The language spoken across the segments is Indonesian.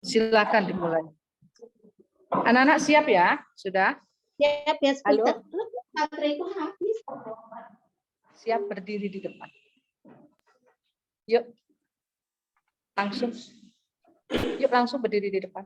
Silakan dimulai. Anak-anak siap ya? Sudah? Siap ya, sebentar. Halo? Bateraiku habis. Siap berdiri di depan. Yuk. Langsung. Yuk langsung berdiri di depan.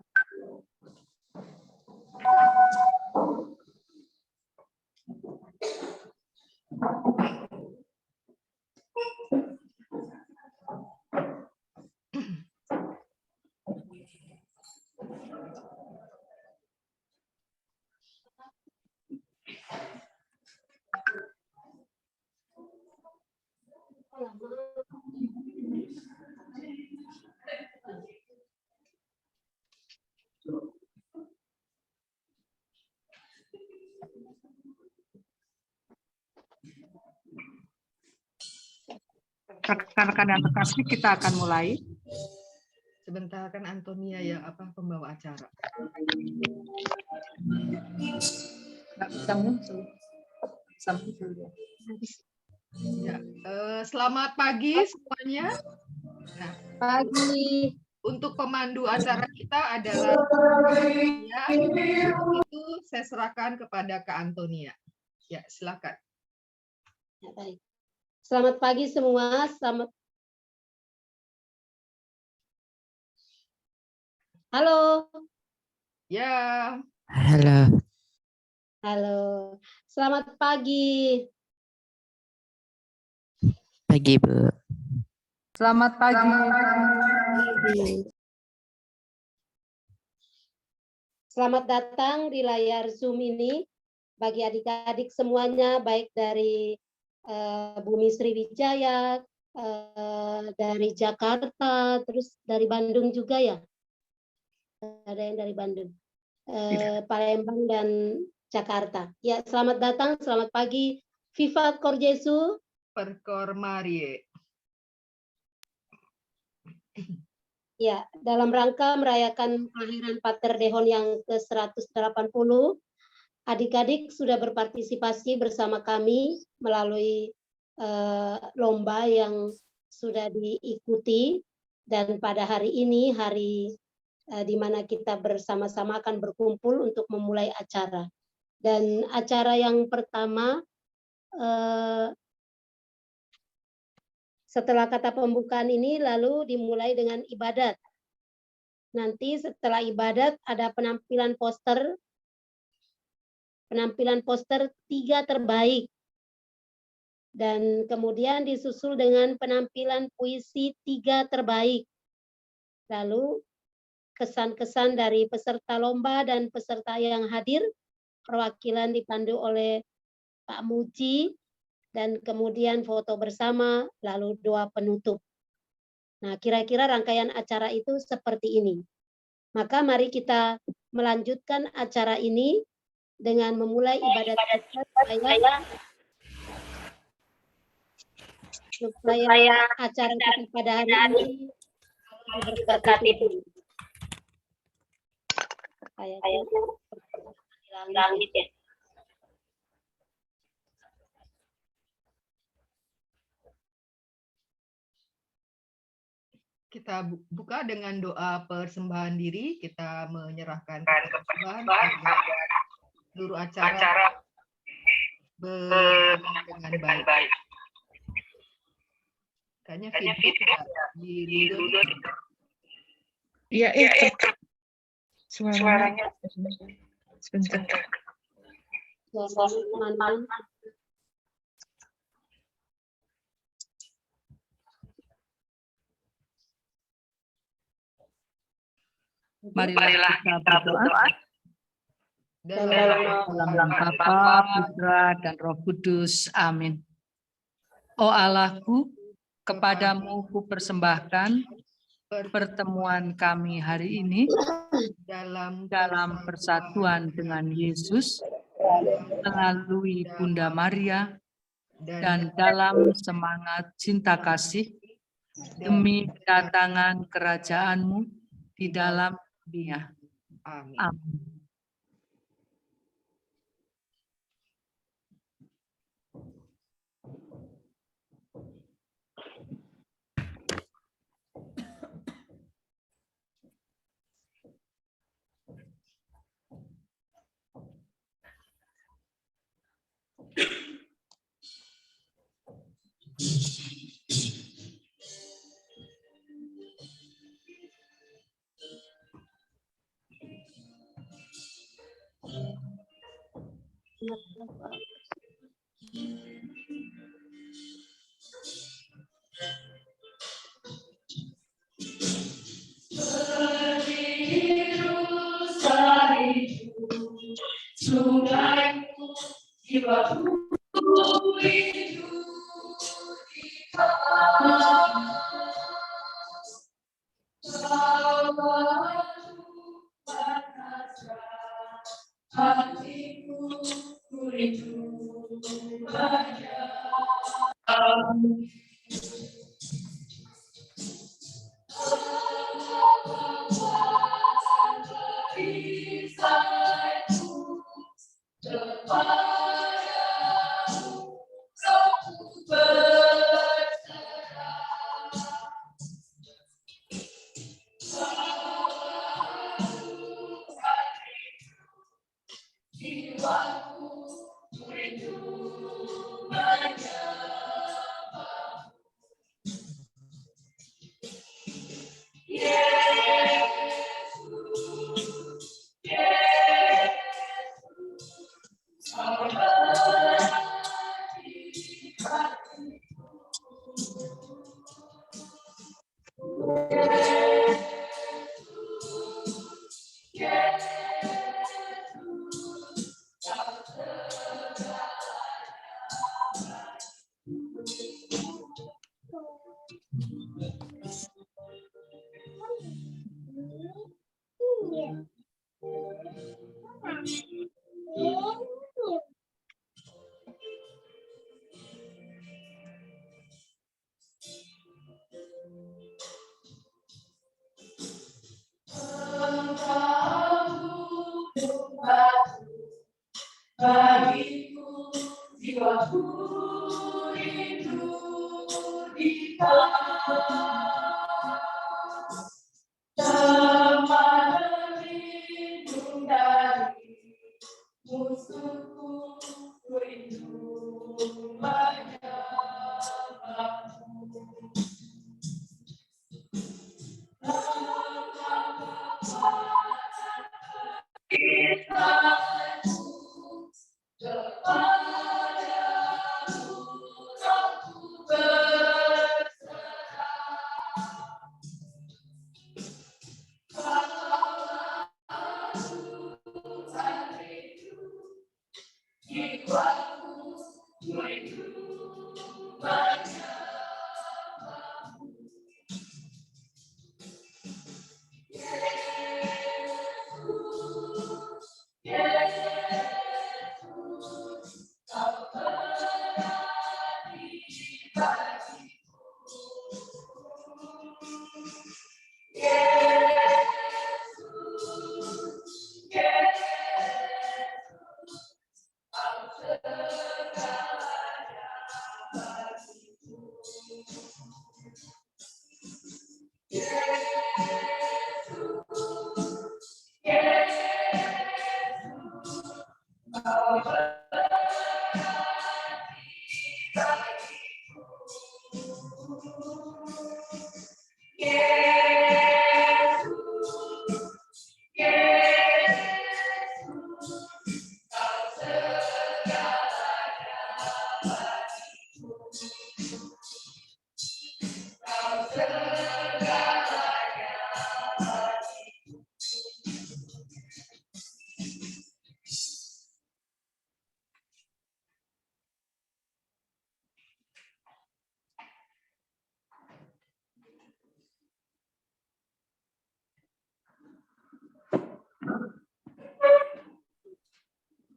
Rekan-rekan yang terkasih, kita akan mulai. Sebentar kan Antonia yang pembawa acara. Ya, selamat pagi semuanya. Nah, Pagi. untuk pemandu acara kita adalah ya, itu saya serahkan kepada Kak Antonia. Ya, silakan. Ya, baik. Selamat pagi semua. Halo. Ya. Halo. Halo. Selamat pagi. Pagi, Bu. Selamat pagi. Selamat datang di layar Zoom ini bagi adik-adik semuanya, baik dari Bumi Sriwijaya, dari Jakarta, terus dari Bandung juga ya. Ada yang dari Bandung, Palembang dan Jakarta. Ya, selamat datang, selamat pagi. Viva Cor Jesu. Percor Marie. Ya, dalam rangka merayakan kelahiran Pater Dehon yang ke-180, adik-adik sudah berpartisipasi bersama kami melalui lomba yang sudah diikuti, dan pada hari ini hari di mana kita bersama-sama akan berkumpul untuk memulai acara. Dan acara yang pertama setelah kata pembukaan ini lalu dimulai dengan ibadat. Nanti setelah ibadat ada penampilan poster 3 terbaik, dan kemudian disusul dengan penampilan puisi 3 terbaik. Lalu kesan-kesan dari peserta lomba dan peserta yang hadir, perwakilan dipandu oleh Pak Muji, dan kemudian foto bersama, lalu doa penutup. Nah, kira-kira rangkaian acara itu seperti ini. Maka mari kita melanjutkan acara ini dengan memulai ibadat kita supaya acara kita pada hari ini diberkati Tuhan. Kayaknya langit ya. Kita buka dengan doa persembahan diri. Kita menyerahkan kepada Tuhan seluruh acara dengan baik. Kayaknya video Iya, suaranya sebentar. Marilah kita berdoa. Dalam nama Bapa, Putra, dan Roh Kudus. Amin. Oh Allahku, kepadamu ku persembahkan pertemuan kami hari ini dalam persatuan dengan Yesus melalui Bunda Maria dan dalam semangat cinta kasih demi kedatangan kerajaan-Mu di dalam dunia. Amin.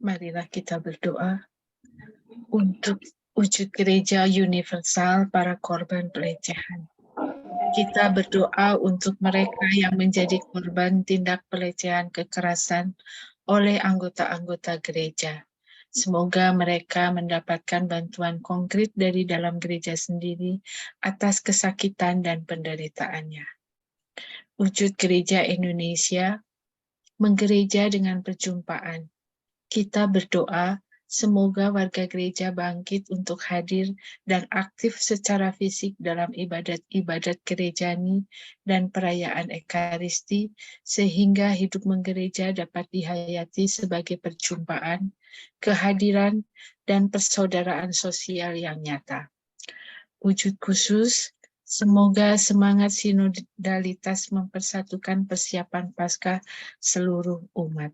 Marilah kita berdoa untuk wujud gereja universal para korban pelecehan. Kita berdoa untuk mereka yang menjadi korban tindak pelecehan kekerasan oleh anggota-anggota gereja. Semoga mereka mendapatkan bantuan konkret dari dalam gereja sendiri atas kesakitan dan penderitaannya. Wujud gereja Indonesia, menggereja dengan perjumpaan. Kita berdoa Semoga warga gereja bangkit untuk hadir dan aktif secara fisik dalam ibadat-ibadat gerejani dan perayaan Ekaristi, sehingga hidup menggereja dapat dihayati sebagai perjumpaan, kehadiran, dan persaudaraan sosial yang nyata. Wujud khusus, semoga semangat sinodalitas mempersatukan persiapan Paskah seluruh umat.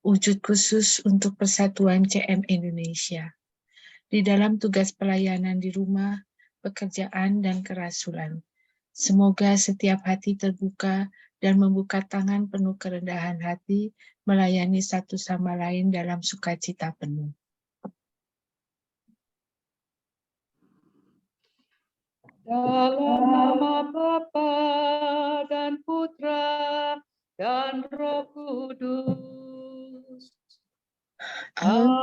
Wujud khusus untuk persatuan CM Indonesia di dalam tugas pelayanan di rumah, pekerjaan, dan kerasulan. Semoga setiap hati terbuka dan membuka tangan penuh kerendahan hati melayani satu sama lain dalam sukacita penuh. Dalam nama Bapa dan Putra dan Roh Kudus. Amin.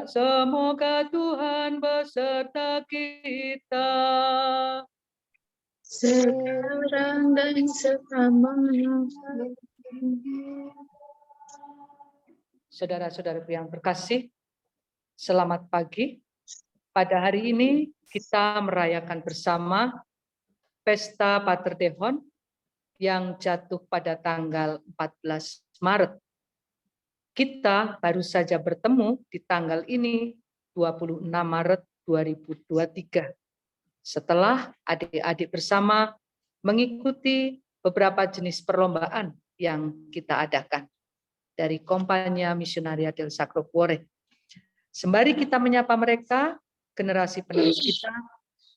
Semoga Tuhan beserta kita. Sekarang dan selamanya. Saudara-saudaraku yang terkasih, selamat pagi. Pada hari ini kita merayakan bersama Pesta Pater Dehon yang jatuh pada tanggal 14 Maret. Kita baru saja bertemu di tanggal ini 26 Maret 2023. Setelah adik-adik bersama mengikuti beberapa jenis perlombaan yang kita adakan dari Kompanya Missionaria del Sacro Cuore. Sembari kita menyapa mereka, generasi penerus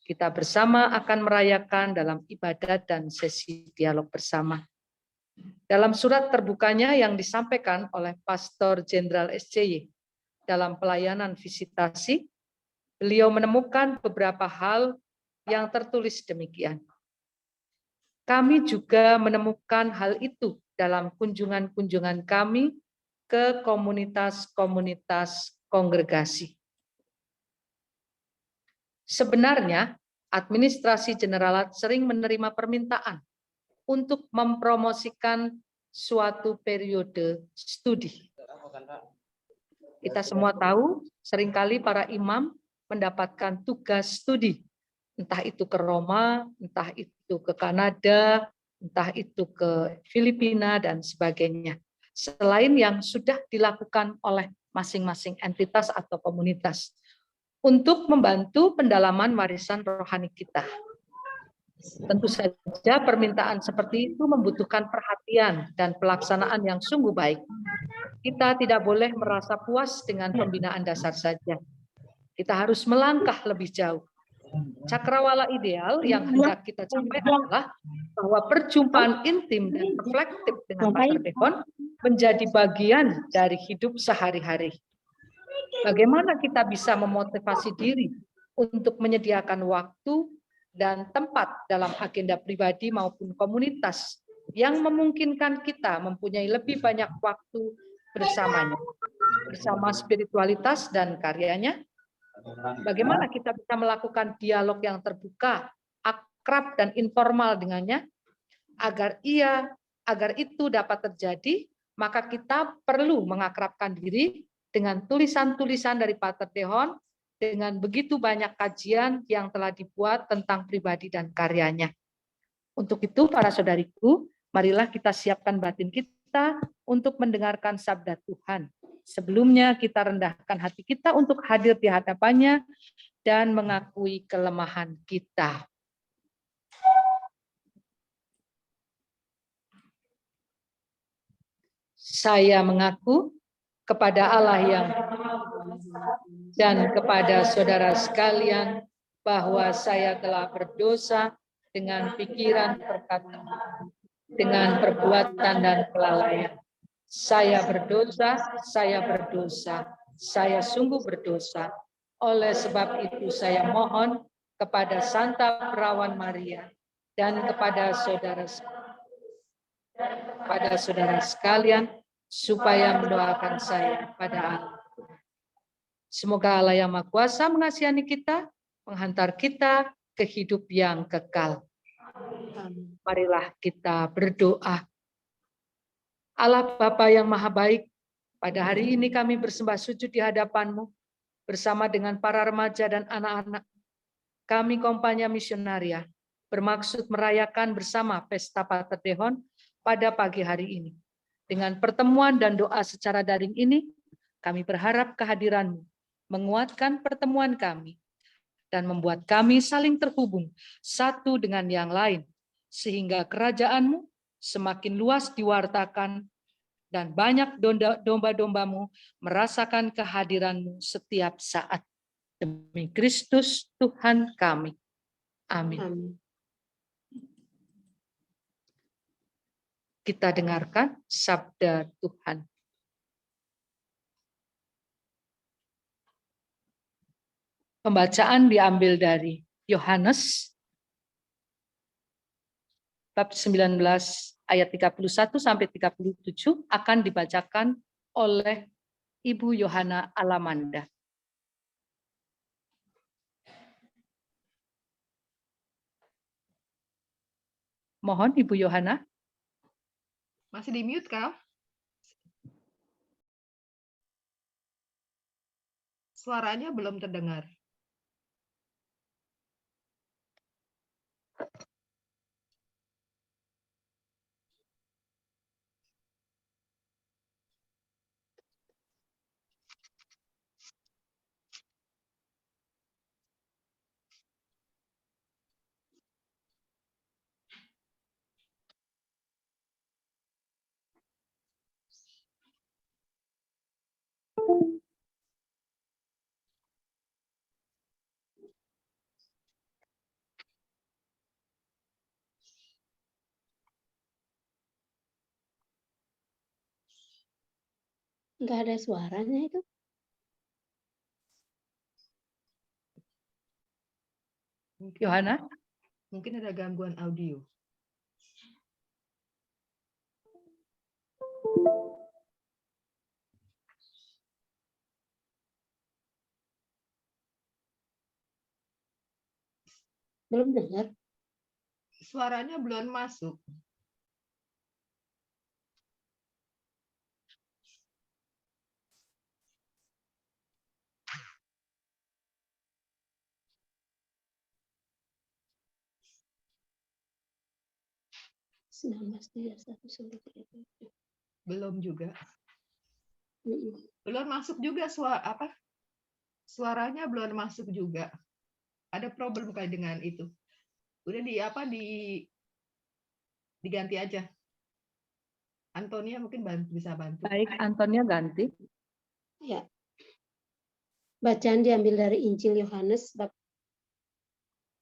kita bersama akan merayakan dalam ibadat dan sesi dialog bersama. Dalam surat terbukanya yang disampaikan oleh Pastor Jenderal SCY dalam pelayanan visitasi, beliau menemukan beberapa hal yang tertulis demikian. Kami juga menemukan hal itu dalam kunjungan-kunjungan kami ke komunitas-komunitas kongregasi. Sebenarnya, administrasi generalat sering menerima permintaan untuk mempromosikan suatu periode studi. Kita semua tahu, seringkali para imam mendapatkan tugas studi, entah itu ke Roma, entah itu ke Kanada, entah itu ke Filipina, dan sebagainya. Selain yang sudah dilakukan oleh masing-masing entitas atau komunitas untuk membantu pendalaman warisan rohani kita. Tentu saja permintaan seperti itu membutuhkan perhatian dan pelaksanaan yang sungguh baik. Kita tidak boleh merasa puas dengan pembinaan dasar saja. Kita harus melangkah lebih jauh. Cakrawala ideal yang hendak kita capai adalah bahwa perjumpaan intim dan reflektif dengan Pater Dehon menjadi bagian dari hidup sehari-hari. Bagaimana kita bisa memotivasi diri untuk menyediakan waktu dan tempat dalam agenda pribadi maupun komunitas yang memungkinkan kita mempunyai lebih banyak waktu bersamanya, bersama spiritualitas dan karyanya. Bagaimana kita bisa melakukan dialog yang terbuka, akrab dan informal dengannya, agar itu dapat terjadi, maka kita perlu mengakrabkan diri dengan tulisan-tulisan dari Pater Dehon, dengan begitu banyak kajian yang telah dibuat tentang pribadi dan karyanya. Untuk itu, para saudariku, marilah kita siapkan batin kita untuk mendengarkan sabda Tuhan. Sebelumnya kita rendahkan hati kita untuk hadir di hadapannya dan mengakui kelemahan kita. Saya mengaku kepada Allah yang dan kepada saudara sekalian bahwa saya telah berdosa dengan pikiran, perkataan, dengan perbuatan dan kelalaian. Saya berdosa, saya sungguh berdosa. Oleh sebab itu saya mohon kepada Santa Perawan Maria dan kepada saudara sekalian supaya mendoakan saya pada Allah. Semoga Allah yang Maha Kuasa mengasihani kita, menghantar kita ke hidup yang kekal. Marilah kita berdoa Allah Bapa yang Maha Baik, pada hari ini kami bersembah sujud di hadapan-Mu bersama dengan para remaja dan anak-anak. Kami Kompanya Misionaria bermaksud merayakan bersama Pesta Pater Dehon pada pagi hari ini. Dengan pertemuan dan doa secara daring ini, kami berharap kehadiran-Mu menguatkan pertemuan kami dan membuat kami saling terhubung satu dengan yang lain, sehingga kerajaan-Mu semakin luas diwartakan dan banyak domba-domba-Mu merasakan kehadiran-Mu setiap saat. Demi Kristus Tuhan kami. Amin. Amin. Kita dengarkan sabda Tuhan. Pembacaan diambil dari Yohanes bab 19 ayat 31 sampai 37 akan dibacakan oleh Ibu Yohana Alamanda. Mohon Ibu Yohana. Masih di mute kah? Suaranya belum terdengar. Nggak ada suaranya itu. Yohana. Mungkin ada gangguan audio. Belum dengar. Suaranya belum masuk. Belum juga. Belum masuk juga suaranya belum masuk juga. Ada problem kali dengan itu. Udah diganti aja. Antonia mungkin bisa bantu. Baik, Antonia ganti. Ya. Bacaan diambil dari Injil Yohanes bab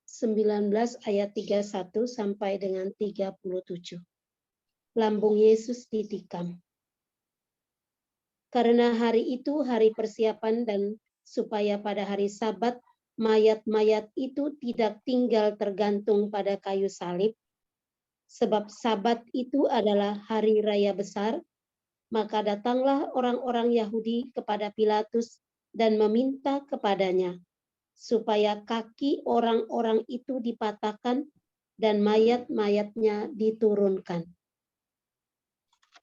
19 ayat 31 sampai dengan 37. Lambung Yesus ditikam. Karena hari itu hari persiapan dan supaya pada hari Sabat mayat-mayat itu tidak tinggal tergantung pada kayu salib, sebab Sabat itu adalah hari raya besar, maka datanglah orang-orang Yahudi kepada Pilatus dan meminta kepadanya supaya kaki orang-orang itu dipatahkan dan mayat-mayatnya diturunkan.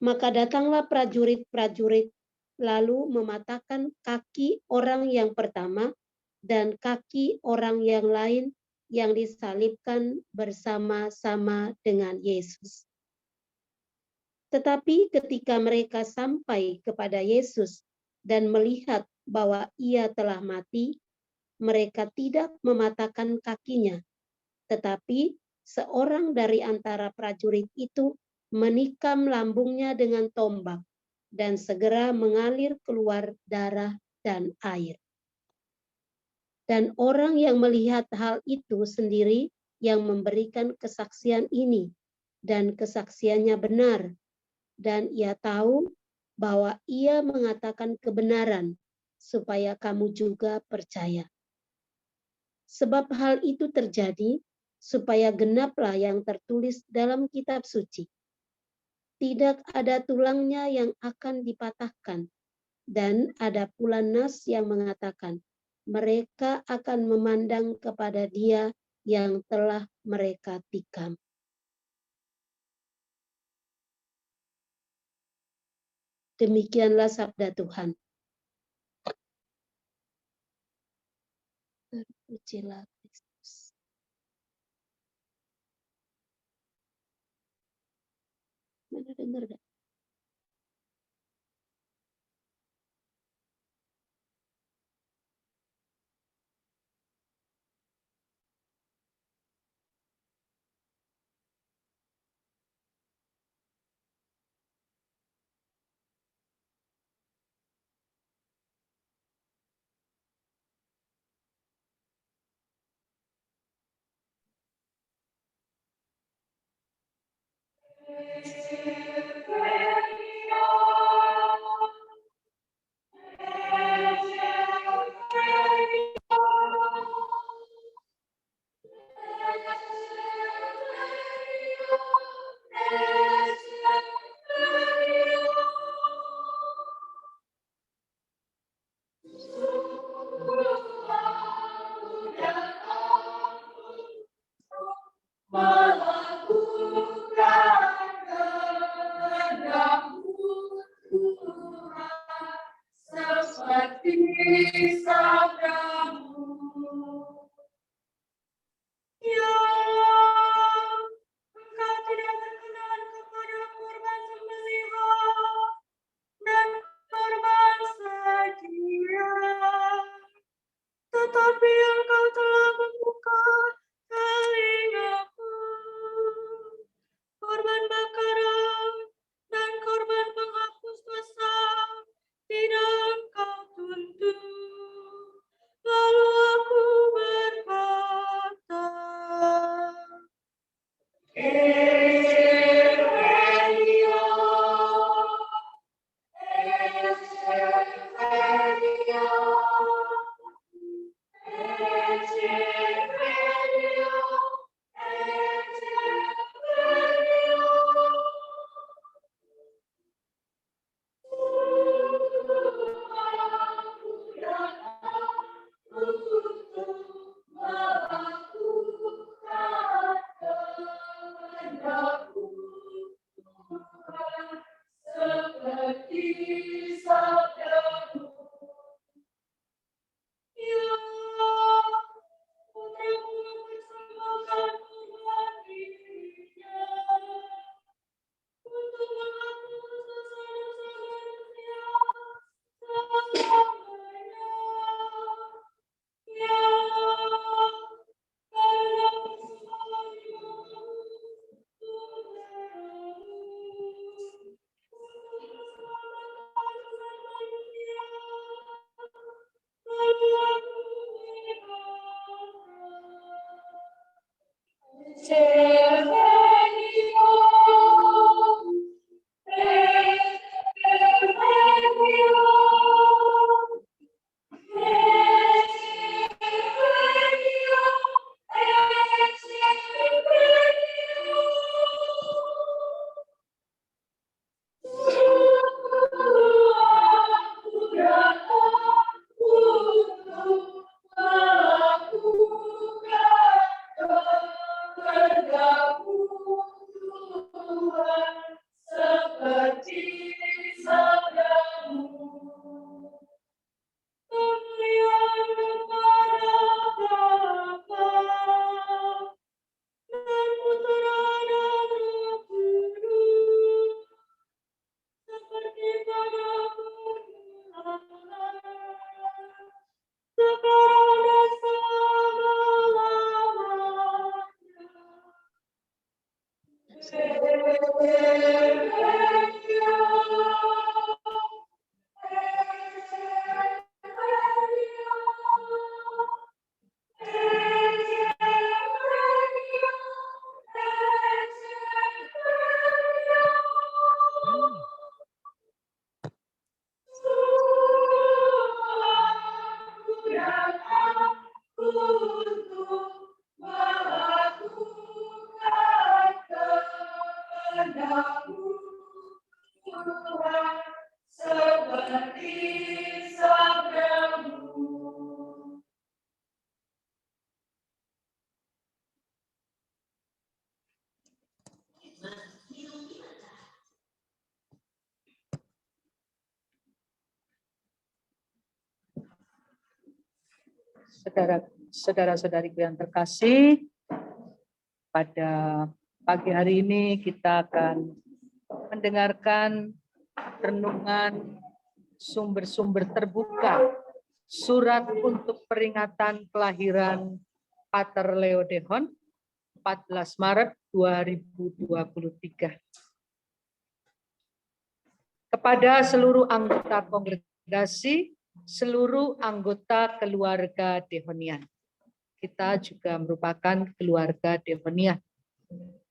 Maka datanglah prajurit-prajurit lalu mematahkan kaki orang yang pertama dan kaki orang yang lain yang disalibkan bersama-sama dengan Yesus. Tetapi ketika mereka sampai kepada Yesus dan melihat bahwa ia telah mati, mereka tidak mematahkan kakinya, tetapi seorang dari antara prajurit itu menikam lambungnya dengan tombak, dan segera mengalir keluar darah dan air. Dan orang yang melihat hal itu sendiri yang memberikan kesaksian ini, dan kesaksiannya benar, dan ia tahu bahwa ia mengatakan kebenaran, supaya kamu juga percaya. Sebab hal itu terjadi supaya genaplah yang tertulis dalam kitab suci. Tidak ada tulangnya yang akan dipatahkan, dan ada pula nas yang mengatakan, mereka akan memandang kepada Dia yang telah mereka tikam. Demikianlah sabda Tuhan. Terpujilah Kristus. Mana dengar gak? Tetapi Engkau telah membuka telingaku. Korban bakaran dan korban penghapus dosa tidak Engkau tuntut. Lalu aku berkata, Aku Saudara-saudariku yang terkasih, pada pagi hari ini kita akan mendengarkan renungan sumber-sumber terbuka surat untuk peringatan kelahiran Pater Leo Dehon 14 Maret 2023. Kepada seluruh anggota kongregasi, seluruh anggota keluarga Dehonian. Kita juga merupakan keluarga Dehonian.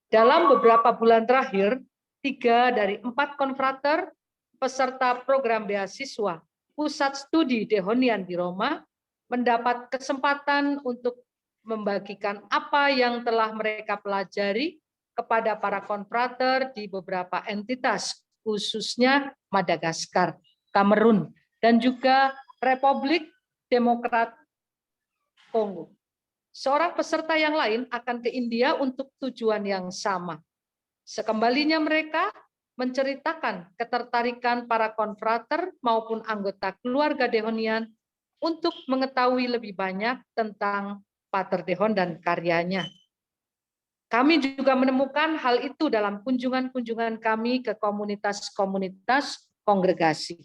Dalam beberapa bulan terakhir, 3 dari 4 konfrater peserta program beasiswa Pusat Studi Dehonian di Roma mendapat kesempatan untuk membagikan apa yang telah mereka pelajari kepada para konfrater di beberapa entitas, khususnya Madagaskar, Kamerun, dan juga Republik Demokrat Kongo. Seorang peserta yang lain akan ke India untuk tujuan yang sama. Sekembalinya mereka menceritakan ketertarikan para konfrater maupun anggota keluarga Dehonian untuk mengetahui lebih banyak tentang Pater Dehon dan karyanya. Kami juga menemukan hal itu dalam kunjungan-kunjungan kami ke komunitas-komunitas kongregasi.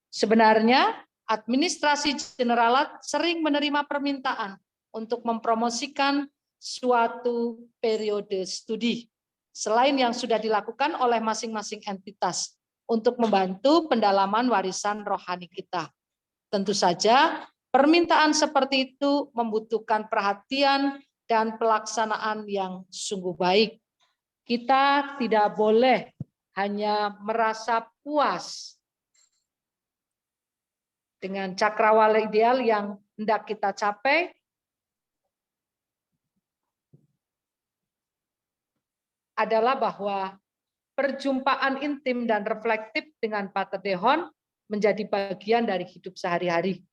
Sebenarnya, administrasi generalat sering menerima permintaan untuk mempromosikan suatu periode studi, selain yang sudah dilakukan oleh masing-masing entitas untuk membantu pendalaman warisan rohani kita. Tentu saja, permintaan seperti itu membutuhkan perhatian dan pelaksanaan yang sungguh baik. Kita tidak boleh hanya merasa puas dengan cakrawala ideal yang hendak kita capai, adalah bahwa perjumpaan intim dan reflektif dengan Pater Dehon menjadi bagian dari hidup sehari-hari.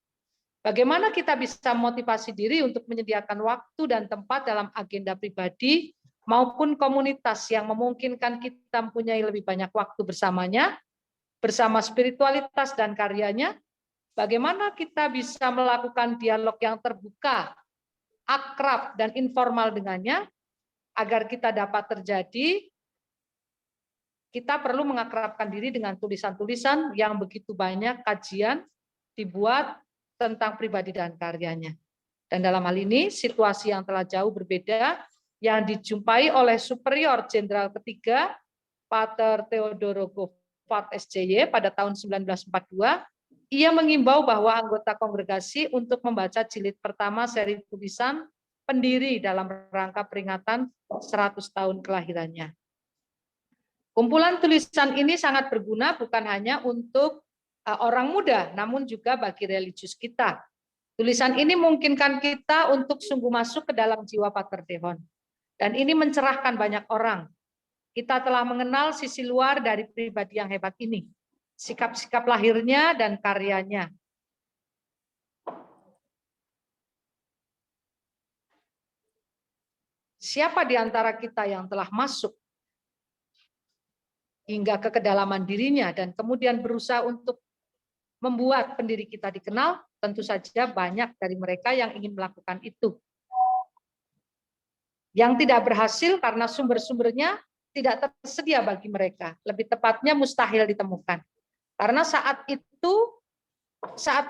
Bagaimana kita bisa motivasi diri untuk menyediakan waktu dan tempat dalam agenda pribadi maupun komunitas yang memungkinkan kita mempunyai lebih banyak waktu bersamanya, bersama spiritualitas dan karyanya. Bagaimana kita bisa melakukan dialog yang terbuka, akrab, dan informal dengannya. Agar kita dapat terjadi, kita perlu mengakrabkan diri dengan tulisan-tulisan yang begitu banyak kajian dibuat tentang pribadi dan karyanya. Dan dalam hal ini, situasi yang telah jauh berbeda yang dijumpai oleh Superior Jenderal ketiga, Pater Theodoro Goffard SJY pada tahun 1942, ia mengimbau bahwa anggota kongregasi untuk membaca jilid pertama seri tulisan pendiri dalam rangka peringatan 100 tahun kelahirannya. Kumpulan tulisan ini sangat berguna bukan hanya untuk orang muda, namun juga bagi religius kita. Tulisan ini memungkinkan kita untuk sungguh masuk ke dalam jiwa Pater Dehon. Dan ini mencerahkan banyak orang. Kita telah mengenal sisi luar dari pribadi yang hebat ini. Sikap-sikap lahirnya dan karyanya. Siapa di antara kita yang telah masuk hingga ke kedalaman dirinya dan kemudian berusaha untuk membuat pendiri kita dikenal? Tentu saja banyak dari mereka yang ingin melakukan itu. Yang tidak berhasil karena sumber-sumbernya tidak tersedia bagi mereka. Lebih tepatnya mustahil ditemukan. Karena saat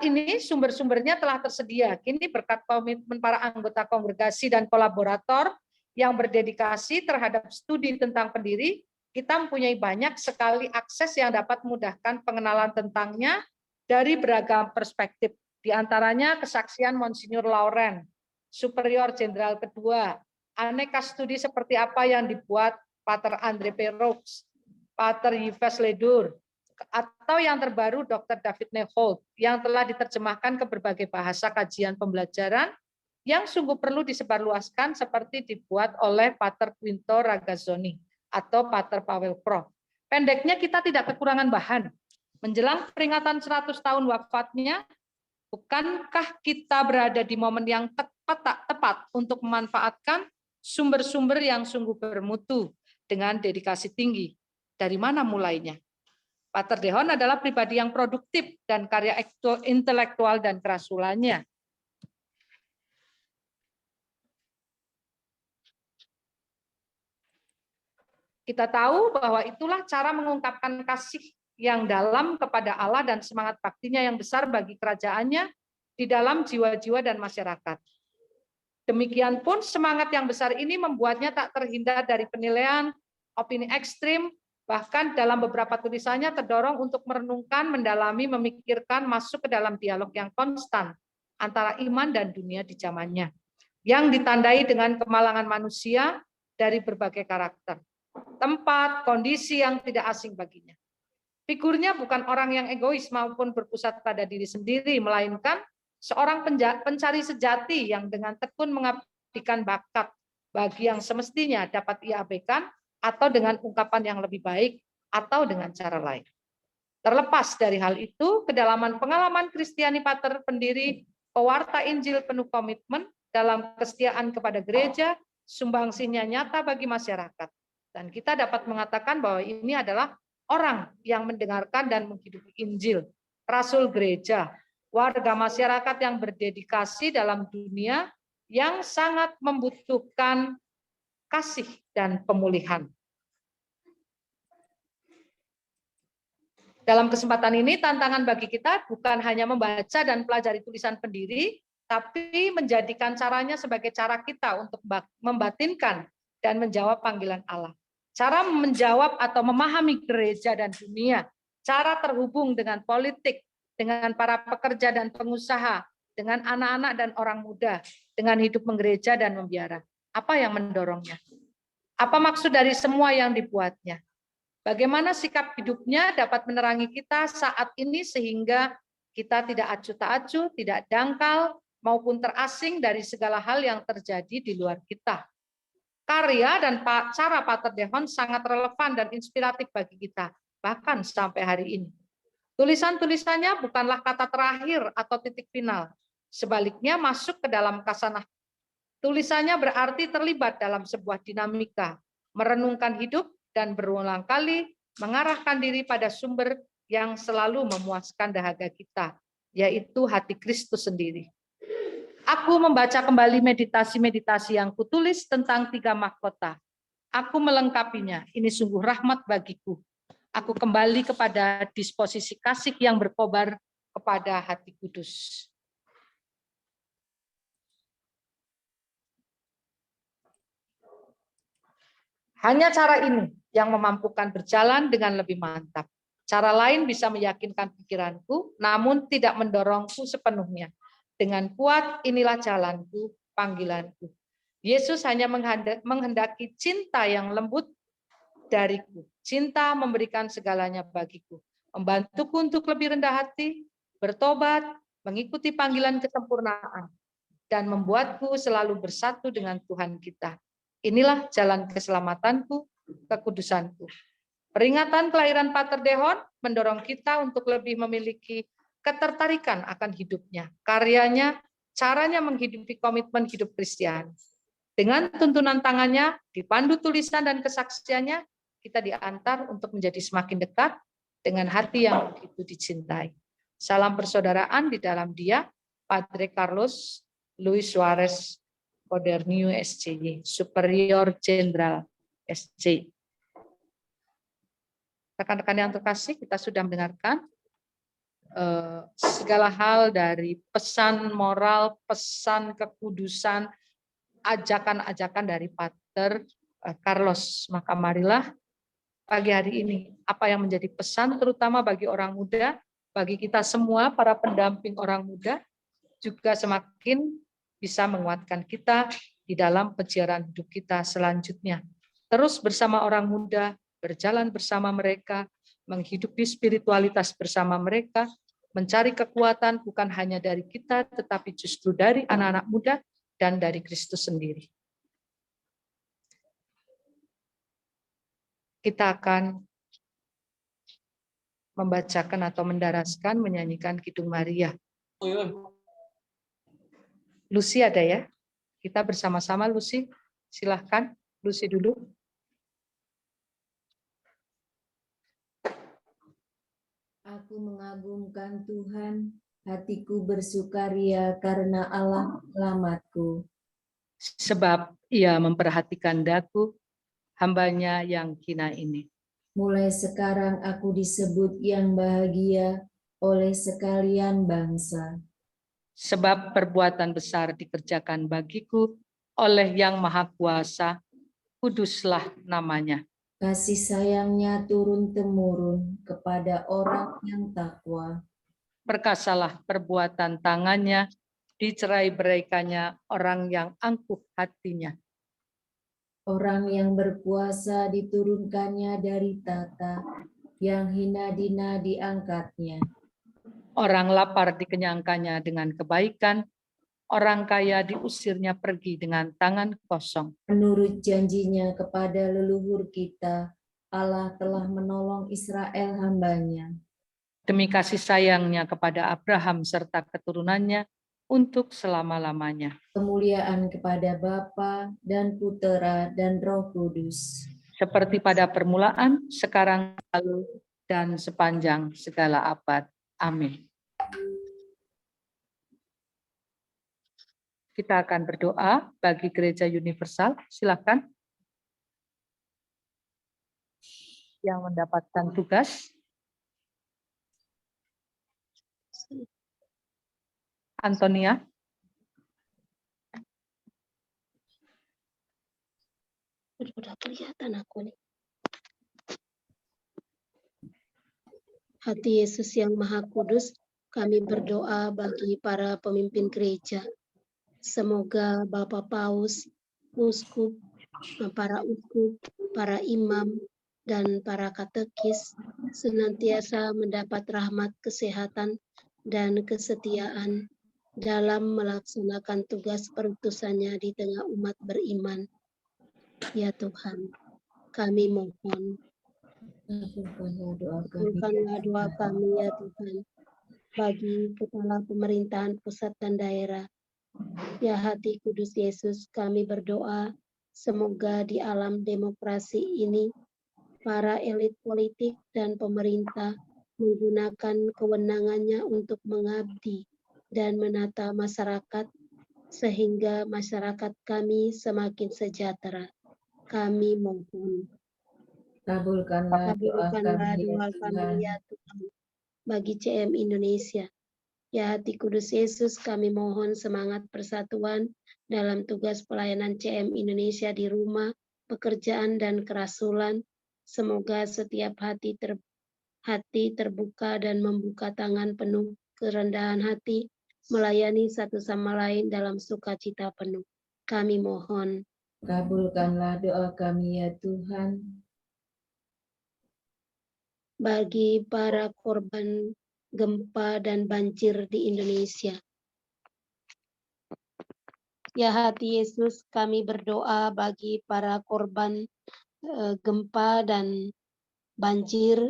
ini sumber-sumbernya telah tersedia. Kini berkat komitmen para anggota kongregasi dan kolaborator yang berdedikasi terhadap studi tentang pendiri, kita mempunyai banyak sekali akses yang dapat memudahkan pengenalan tentangnya dari beragam perspektif. Di antaranya kesaksian Monsinyur Lauren, Superior Jenderal kedua, aneka studi seperti apa yang dibuat Pater André Perroux, Pater Yves Ledour, atau yang terbaru Dr. David Neholt, yang telah diterjemahkan ke berbagai bahasa kajian pembelajaran yang sungguh perlu disebarluaskan seperti dibuat oleh Pater Quinto Ragazzoni atau Pater Pavel Pro. Pendeknya, kita tidak kekurangan bahan. Menjelang peringatan 100 tahun wafatnya, bukankah kita berada di momen yang tepat untuk memanfaatkan sumber-sumber yang sungguh bermutu dengan dedikasi tinggi? Dari mana mulainya? Pater Dehon adalah pribadi yang produktif dan karya intelektual dan kerasulannya Kita tahu bahwa itulah cara mengungkapkan kasih yang dalam kepada Allah dan semangat baktinya yang besar bagi kerajaannya di dalam jiwa-jiwa dan masyarakat. Demikian pun semangat yang besar ini membuatnya tak terhindar dari penilaian, opini ekstrim, bahkan dalam beberapa tulisannya terdorong untuk merenungkan, mendalami, memikirkan, masuk ke dalam dialog yang konstan antara iman dan dunia di zamannya, yang ditandai dengan kemalangan manusia dari berbagai karakter, tempat, kondisi yang tidak asing baginya. Figurnya bukan orang yang egois maupun berpusat pada diri sendiri, melainkan seorang pencari sejati yang dengan tekun mengabdikan bakat bagi yang semestinya dapat ia abaikan, atau dengan ungkapan yang lebih baik, atau dengan cara lain. Terlepas dari hal itu, kedalaman pengalaman Kristiani Pater, pendiri pewarta Injil penuh komitmen dalam kesetiaan kepada gereja, sumbangsinya nyata bagi masyarakat. Dan kita dapat mengatakan bahwa ini adalah orang yang mendengarkan dan menghidupi Injil, rasul gereja, warga masyarakat yang berdedikasi dalam dunia yang sangat membutuhkan kasih dan pemulihan. Dalam kesempatan ini, tantangan bagi kita bukan hanya membaca dan pelajari tulisan pendiri, tapi menjadikan caranya sebagai cara kita untuk membatinkan dan menjawab panggilan Allah. Cara menjawab atau memahami gereja dan dunia, cara terhubung dengan politik, dengan para pekerja dan pengusaha, dengan anak-anak dan orang muda, dengan hidup menggereja dan membiara. Apa yang mendorongnya? Apa maksud dari semua yang dibuatnya? Bagaimana sikap hidupnya dapat menerangi kita saat ini sehingga kita tidak acuh tak acuh, tidak dangkal, maupun terasing dari segala hal yang terjadi di luar kita. Karya dan cara Pater Dehon sangat relevan dan inspiratif bagi kita, bahkan sampai hari ini. Tulisan-tulisannya bukanlah kata terakhir atau titik final, sebaliknya masuk ke dalam kasanah. Tulisannya berarti terlibat dalam sebuah dinamika, merenungkan hidup, dan berulang kali mengarahkan diri pada sumber yang selalu memuaskan dahaga kita, yaitu hati Kristus sendiri. Aku membaca kembali meditasi-meditasi yang kutulis tentang 3 mahkota. Aku melengkapinya, ini sungguh rahmat bagiku. Aku kembali kepada disposisi kasih yang berkobar kepada hati kudus. Hanya cara ini yang memampukan berjalan dengan lebih mantap. Cara lain bisa meyakinkan pikiranku, namun tidak mendorongku sepenuhnya. Dengan kuat, inilah jalanku, panggilanku. Yesus hanya menghendaki cinta yang lembut dariku. Cinta memberikan segalanya bagiku. Membantuku untuk lebih rendah hati, bertobat, mengikuti panggilan kesempurnaan, dan membuatku selalu bersatu dengan Tuhan kita. Inilah jalan keselamatanku, kekudusanku. Peringatan kelahiran Pater Dehon mendorong kita untuk lebih memiliki ketertarikan akan hidupnya, karyanya, caranya menghidupi komitmen hidup Kristen. Dengan tuntunan tangannya, dipandu tulisan dan kesaksiannya, kita diantar untuk menjadi semakin dekat dengan hati yang begitu dicintai. Salam persaudaraan di dalam Dia, Padre Carlos Luis Suarez Codernio SCY, Superior Jenderal SC. Rekan-rekan yang terkasih, kita sudah mendengarkan segala hal dari pesan moral, pesan kekudusan, ajakan-ajakan dari Pater Carlos. Maka marilah pagi hari ini, apa yang menjadi pesan terutama bagi orang muda, bagi kita semua, para pendamping orang muda, juga semakin bisa menguatkan kita di dalam pencarian hidup kita selanjutnya. Terus bersama orang muda, berjalan bersama mereka, menghidupi spiritualitas bersama mereka, mencari kekuatan bukan hanya dari kita, tetapi justru dari anak-anak muda dan dari Kristus sendiri. Kita akan membacakan atau mendaraskan, menyanyikan Kidung Maria. Lucy ada ya? Kita bersama-sama, Lucy. Silahkan, Lucy dulu. Aku mengagungkan Tuhan, hatiku bersukaria karena Allah selamatku. Sebab Ia memperhatikan daku, hambanya yang hina ini. Mulai sekarang aku disebut yang bahagia oleh sekalian bangsa. Sebab perbuatan besar dikerjakan bagiku oleh Yang Maha Kuasa, kuduslah namanya. Kasih sayangnya turun-temurun kepada orang yang takwa. Perkasalah perbuatan tangannya, dicerai-beraikannya orang yang angkuh hatinya. Orang yang berkuasa diturunkannya dari tata, yang hina dina diangkatnya. Orang lapar dikenyangkannya dengan kebaikan, orang kaya diusirnya pergi dengan tangan kosong. Menurut janjinya kepada leluhur kita, Allah telah menolong Israel hambanya. Demi kasih sayangnya kepada Abraham serta keturunannya untuk selama-lamanya. Kemuliaan kepada Bapa dan Putera dan Roh Kudus. Seperti pada permulaan, sekarang, lalu, dan sepanjang segala abad. Amin. Kita akan berdoa bagi Gereja Universal. Silakan. Yang mendapatkan tugas. Antonia. Udah kelihatan aku nih. Hati Yesus yang Maha Kudus, kami berdoa bagi para pemimpin gereja. Semoga Bapak Paus, uskup, para uskup, para imam, dan para katekis senantiasa mendapat rahmat kesehatan dan kesetiaan dalam melaksanakan tugas perutusannya di tengah umat beriman. Ya Tuhan, kami mohon, kabulkanlah doa kami ya Tuhan, bagi kepala pemerintahan pusat dan daerah. Ya Hati Kudus Yesus, kami berdoa semoga di alam demokrasi ini para elit politik dan pemerintah menggunakan kewenangannya untuk mengabdi dan menata masyarakat sehingga masyarakat kami semakin sejahtera. Kami mohon. Kabulkanlah doa kami ya Tuhan bagi CM Indonesia. Ya Hati Kudus Yesus, kami mohon semangat persatuan dalam tugas pelayanan CM Indonesia di rumah, pekerjaan, dan kerasulan. Semoga setiap hati terbuka dan membuka tangan penuh kerendahan hati, melayani satu sama lain dalam sukacita penuh. Kami mohon. Kabulkanlah doa kami ya Tuhan. Bagi para korban gempa dan banjir di Indonesia. Ya Hati Yesus, kami berdoa bagi para korban gempa dan banjir,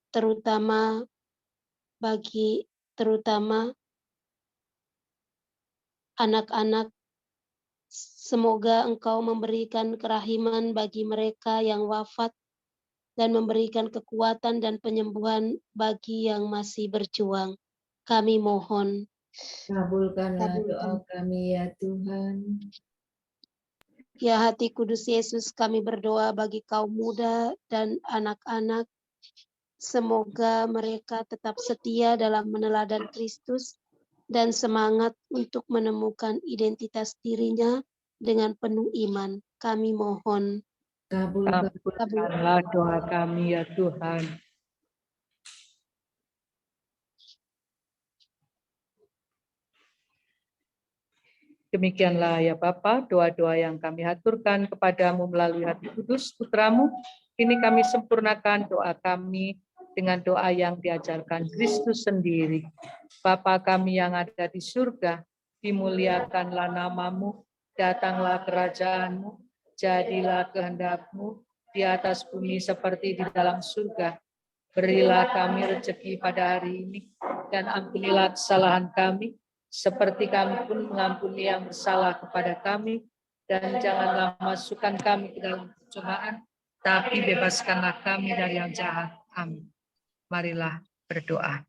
terutama anak-anak. Semoga Engkau memberikan kerahiman bagi mereka yang wafat dan memberikan kekuatan dan penyembuhan bagi yang masih berjuang. Kami mohon. Kabulkanlah doa kami ya Tuhan. Ya Hati Kudus Yesus, kami berdoa bagi kaum muda dan anak-anak. Semoga mereka tetap setia dalam meneladani Kristus dan semangat untuk menemukan identitas dirinya dengan penuh iman. Kami mohon. Kabulkanlah doa kami ya Tuhan. Demikianlah ya Bapa, doa-doa yang kami haturkan kepadamu melalui Hati Kudus Putramu. Kini kami sempurnakan doa kami dengan doa yang diajarkan Kristus sendiri. Bapa kami yang ada di surga, dimuliakanlah namamu, datanglah kerajaanmu, jadilah kehendakmu di atas bumi seperti di dalam surga. Berilah kami rezeki pada hari ini, dan ampunilah kesalahan kami, seperti kami pun mengampuni yang bersalah kepada kami, dan janganlah masukkan kami ke dalam pencobaan, tapi bebaskanlah kami dari yang jahat. Amin. Marilah berdoa.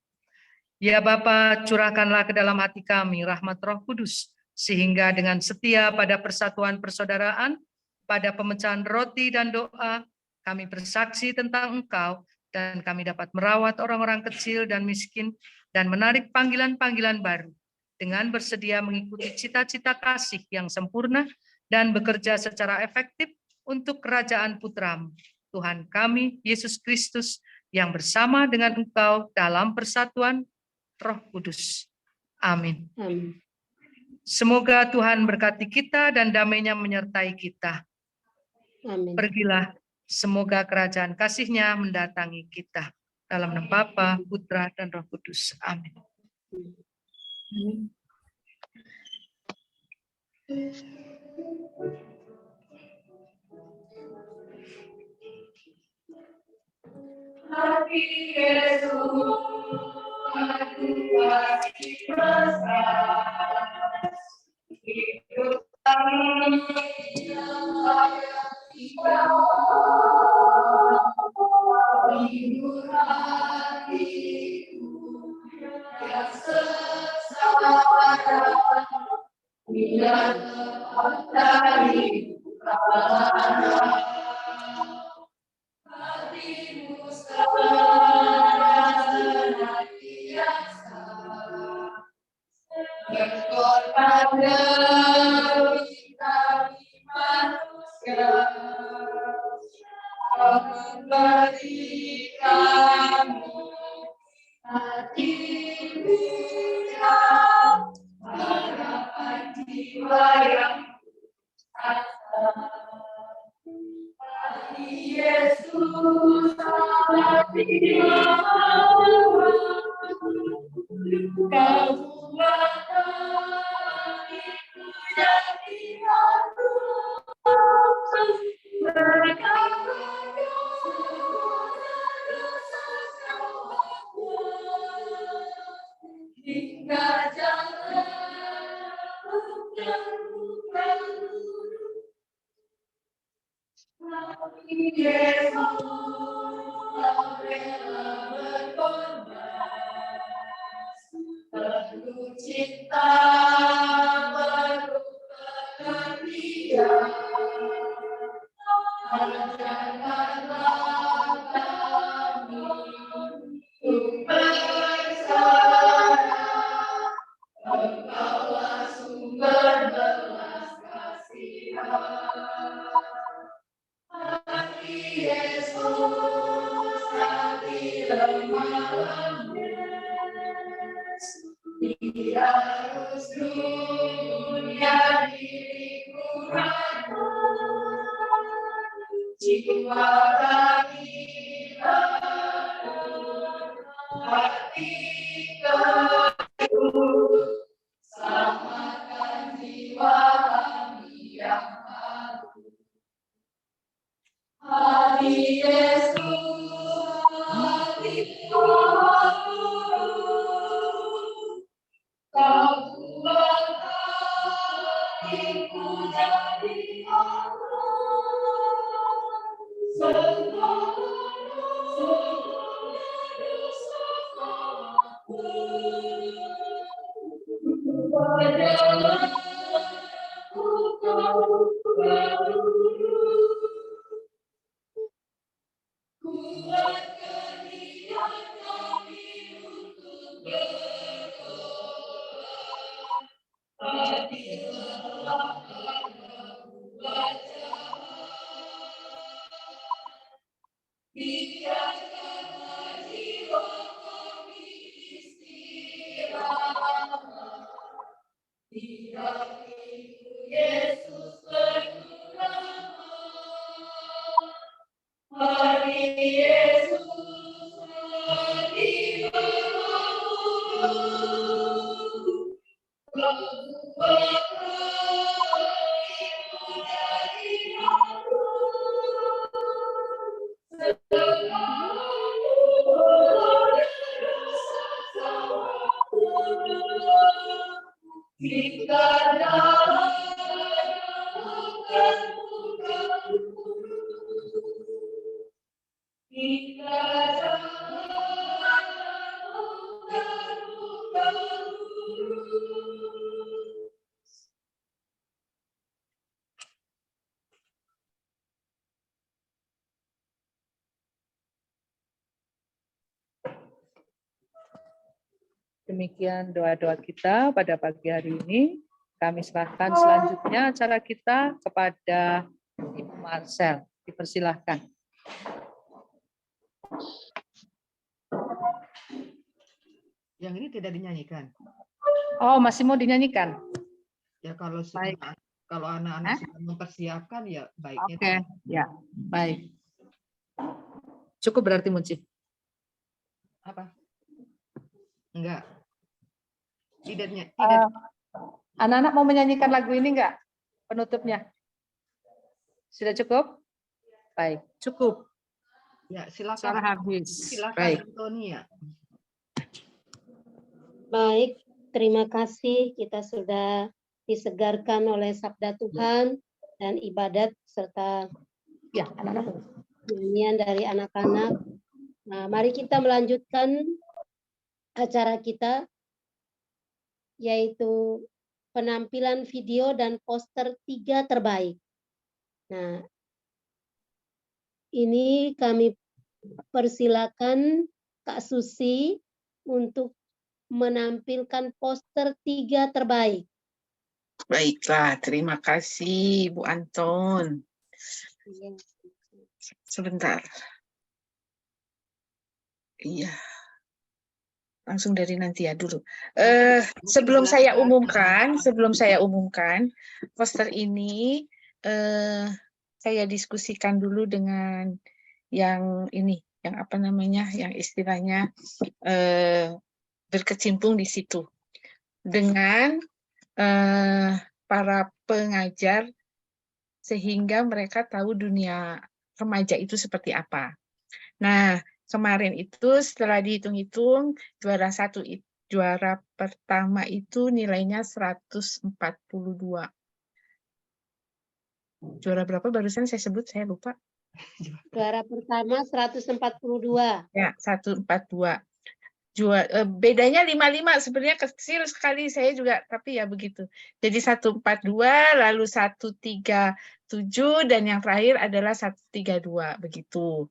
Ya Bapa, curahkanlah ke dalam hati kami rahmat Roh Kudus, sehingga dengan setia pada persatuan persaudaraan, pada pemecahan roti dan doa, kami bersaksi tentang Engkau, dan kami dapat merawat orang-orang kecil dan miskin, dan menarik panggilan-panggilan baru, dengan bersedia mengikuti cita-cita kasih yang sempurna, dan bekerja secara efektif untuk kerajaan Putra-Mu, Tuhan kami, Yesus Kristus, yang bersama dengan Engkau dalam persatuan Roh Kudus. Amin. Amin. Semoga Tuhan berkati kita dan damai-Nya menyertai kita. Amin. Pergilah, semoga kerajaan kasih-Nya mendatangi kita. Dalam nama Bapa, Putra, dan Roh Kudus. Amin. Hati Yesus, aku kasih besar, hidup kami yang hibur hatiku yang sengsara, biar lepas dari kepala. Hatimu sekarang senantiasa berkorban demi kami manusia, memberi kamu hati yang harapan jiwa yang asa. Yesus, hati Kau buat hatiku jadi haru, berkata hingga jalan bukan Yesus, Kau rela berkorban, penuh cinta, penuh pengertian. Ajarkanlah kami untuk bersama, Engkaulah sumber belas kasihan. Hati Yesus, hati lemah lemes, harus dunia diriku rana, jiwa kami bangun, hati keruh, selamatkan jiwa kami yang malu. Hati Yesus, hati aku, Kau buat hatiku jadi aman, segala dosaku, berjalan Kau berguru. Demikian doa-doa kita pada pagi hari ini. Kami serahkan selanjutnya acara kita kepada Ibu Marcel. Dipersilahkan. Yang ini tidak dinyanyikan. Oh, masih mau dinyanyikan? Ya kalau Baik. kalau anak-anak sudah mempersiapkan ya baiknya. Oke, ya, baik. Cukup berarti Munci. Apa? Enggak. Tidak. Anak-anak mau menyanyikan lagu ini enggak? Penutupnya. Sudah cukup? Baik, cukup. Ya, silakan. Suara habis. Silakan Baik. Antonia. Baik, terima kasih kita sudah disegarkan oleh sabda Tuhan dan ibadat serta Ya, anak-anak. nyanyian dari anak-anak. Nah, mari kita melanjutkan acara kita, yaitu penampilan video dan poster 3 terbaik. Nah, ini kami persilakan Kak Susi untuk menampilkan poster 3 terbaik. Baiklah, terima kasih Bu Anton. Sebentar. Iya. Langsung dari nanti ya dulu. Sebelum saya umumkan poster ini, saya diskusikan dulu dengan yang ini, yang apa namanya, yang istilahnya berkecimpung di situ dengan para pengajar sehingga mereka tahu dunia remaja itu seperti apa. Nah, kemarin itu setelah dihitung-hitung juara pertama itu nilainya 142. Juara berapa barusan saya sebut, saya lupa. Juara pertama 142. Ya, 142. Bedanya 55, sebenarnya kecil sekali saya juga, tapi ya begitu. Jadi 142, lalu 137, dan yang terakhir adalah 132, begitu.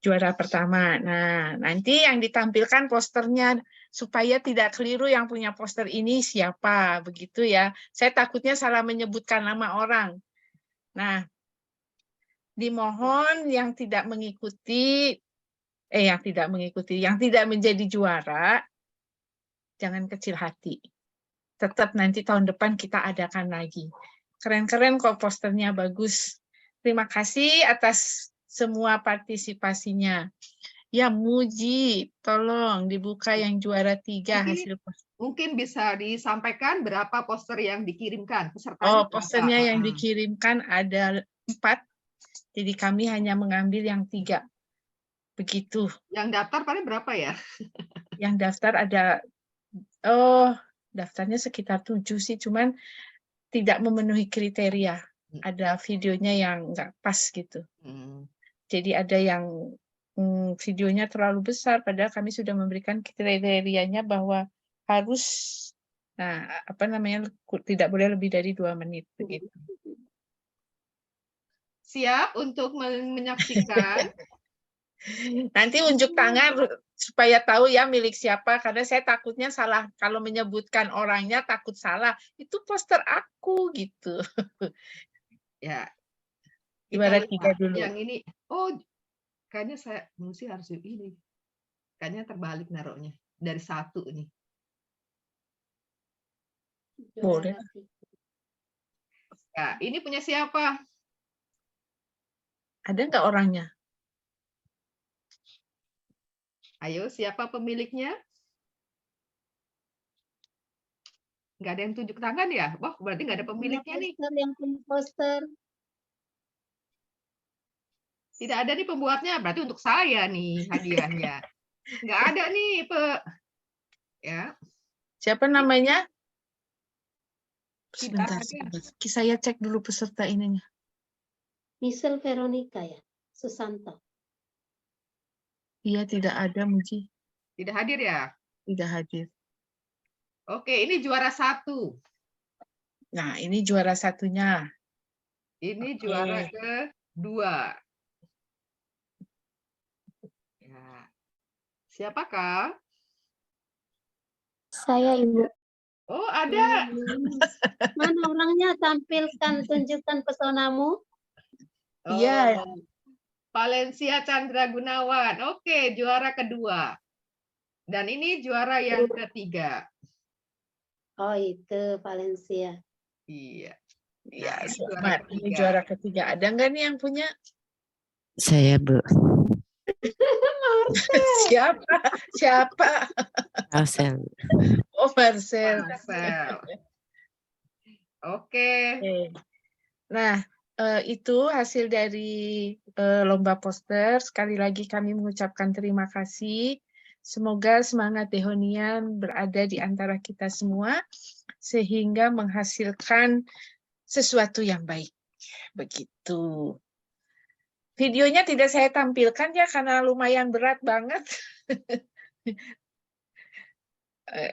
Juara pertama. Nah, nanti yang ditampilkan posternya supaya tidak keliru yang punya poster ini siapa, begitu ya. Saya takutnya salah menyebutkan nama orang. Nah, dimohon yang tidak menjadi juara, jangan kecil hati. Tetap nanti tahun depan kita adakan lagi. Keren-keren kok posternya, bagus. Terima kasih atas semua partisipasinya. Ya, Muji, tolong dibuka yang juara 3 hasil poster. Mungkin bisa disampaikan berapa poster yang dikirimkan pesertanya. Oh, posternya yang dikirimkan ada 4, jadi kami hanya mengambil yang 3. Begitu. Yang daftar paling berapa ya? Yang daftar ada, daftarnya sekitar 7 sih, cuman tidak memenuhi kriteria. Ada videonya yang nggak pas gitu. Jadi ada yang videonya terlalu besar, padahal kami sudah memberikan kriterianya bahwa harus, tidak boleh lebih dari 2 menit begitu. Siap untuk menyaksikan. Nanti unjuk tangan supaya tahu ya milik siapa, karena saya takutnya salah kalau menyebutkan orangnya, takut salah. Itu poster aku gitu. Ya. Juara 3 dulu. Yang ini, kayaknya saya mesti harus ini. Kayaknya terbalik naruhnya dari 1 nih. Boleh. Ya, ini punya siapa? Ada nggak orangnya? Ayo, siapa pemiliknya? Nggak ada yang tunjuk tangan ya? Wah, berarti nggak ada pemiliknya nih. Yang punya poster. Tidak ada nih pembuatnya, berarti untuk saya nih hadiahnya. Nggak ada nih, ya. Siapa namanya? Tidak Sebentar. ada. Saya cek dulu peserta ininya. Michelle Veronica ya, Susanto. Iya, tidak ada, Muji. Tidak hadir ya? Tidak hadir. Oke, ini juara 1. Nah, ini juara 1-nya. Ini juara kedua. Ya. Siapakah? Saya Ibu. Oh, ada. Mana orangnya? Tampilkan, tunjukkan pesonamu. Iya. Oh, Valencia Chandra Gunawan. Oke, juara kedua. Dan ini juara yang ketiga. Oh itu Valencia. Iya. Iya, Nah, ini juara selamat. Ini ketiga. juara ketiga. Ada nggak nih yang punya? Saya, Bu. Siapa? Siapa? Marcel. Oh, Marcel. Marcel. Oke. Oke. Nah, itu hasil dari lomba poster. Sekali lagi kami mengucapkan terima kasih. Semoga semangat Dehonian berada di antara kita semua sehingga menghasilkan sesuatu yang baik. Begitu. Videonya tidak saya tampilkan ya karena lumayan berat banget.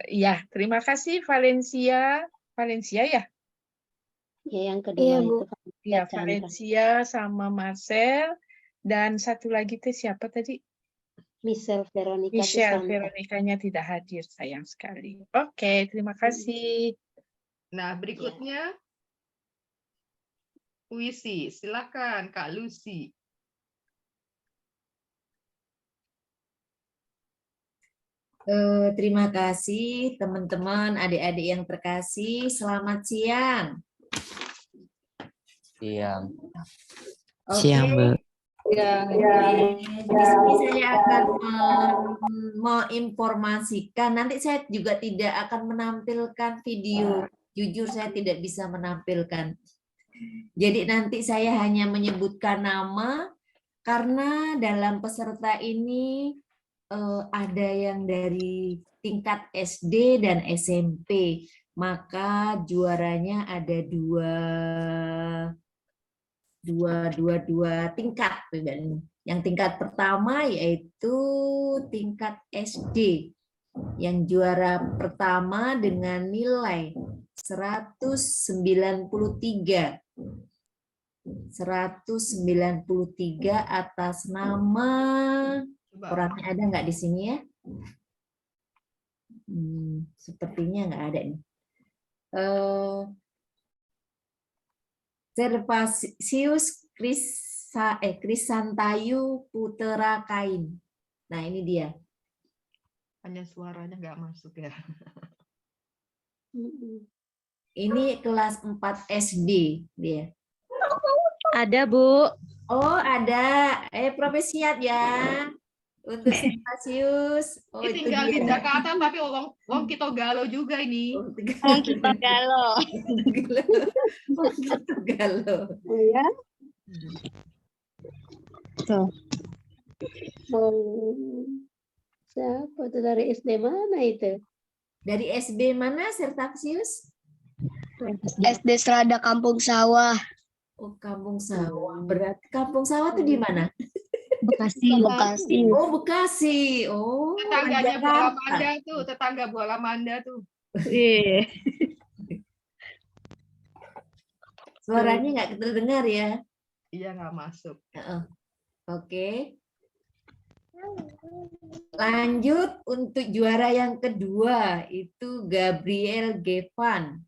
Ya, terima kasih Valencia. Valencia ya? Ya yang kedua itu Ya, Chandra. Valencia sama Marcel. Dan satu lagi tuh siapa tadi? Michelle Veronica Michelle. Susanto. Veronicanya tidak hadir, sayang sekali. Oke, terima kasih. Nah, berikutnya puisi. Silakan Kak Lucy. Terima kasih teman-teman, adik-adik yang terkasih. Selamat siang. Siang. Siang, Bu. Di sini saya akan menginformasikan. Nanti saya juga tidak akan menampilkan video. Jujur saya tidak bisa menampilkan. Jadi nanti saya hanya menyebutkan nama karena dalam peserta ini ada yang dari tingkat SD dan SMP. Maka juaranya ada dua tingkat. Yang tingkat pertama yaitu tingkat SD. Yang juara pertama dengan nilai 193. 193 atas nama orangnya ada nggak di sini ya? Sepertinya nggak ada nih. Servasius Krisantayu Putera Kain. Nah ini dia. Hanya suaranya nggak masuk ya. Ini kelas 4 SD dia. Ada Bu. Oh ada. Profesiat ya. Untuk Servasius. Oh Ini itu tinggal di dia. Jakarta tapi wong kita galau juga ini. Kita galau. Galau. Ya. Tuh. Siapa itu dari SD mana itu? Dari SB mana Servasius? SD Selada Kampung Sawah. Oh Kampung Sawah. Berarti Kampung Sawah tuh di mana? Bekasi. Oh Bekasi. Oh Tetangganya Bu Jakarta. Alamanda tuh, tetangga Bu Alamanda tuh. Suaranya nggak terdengar ya? Iya nggak masuk. Oke. Lanjut untuk juara yang kedua itu Gabriel Gevan.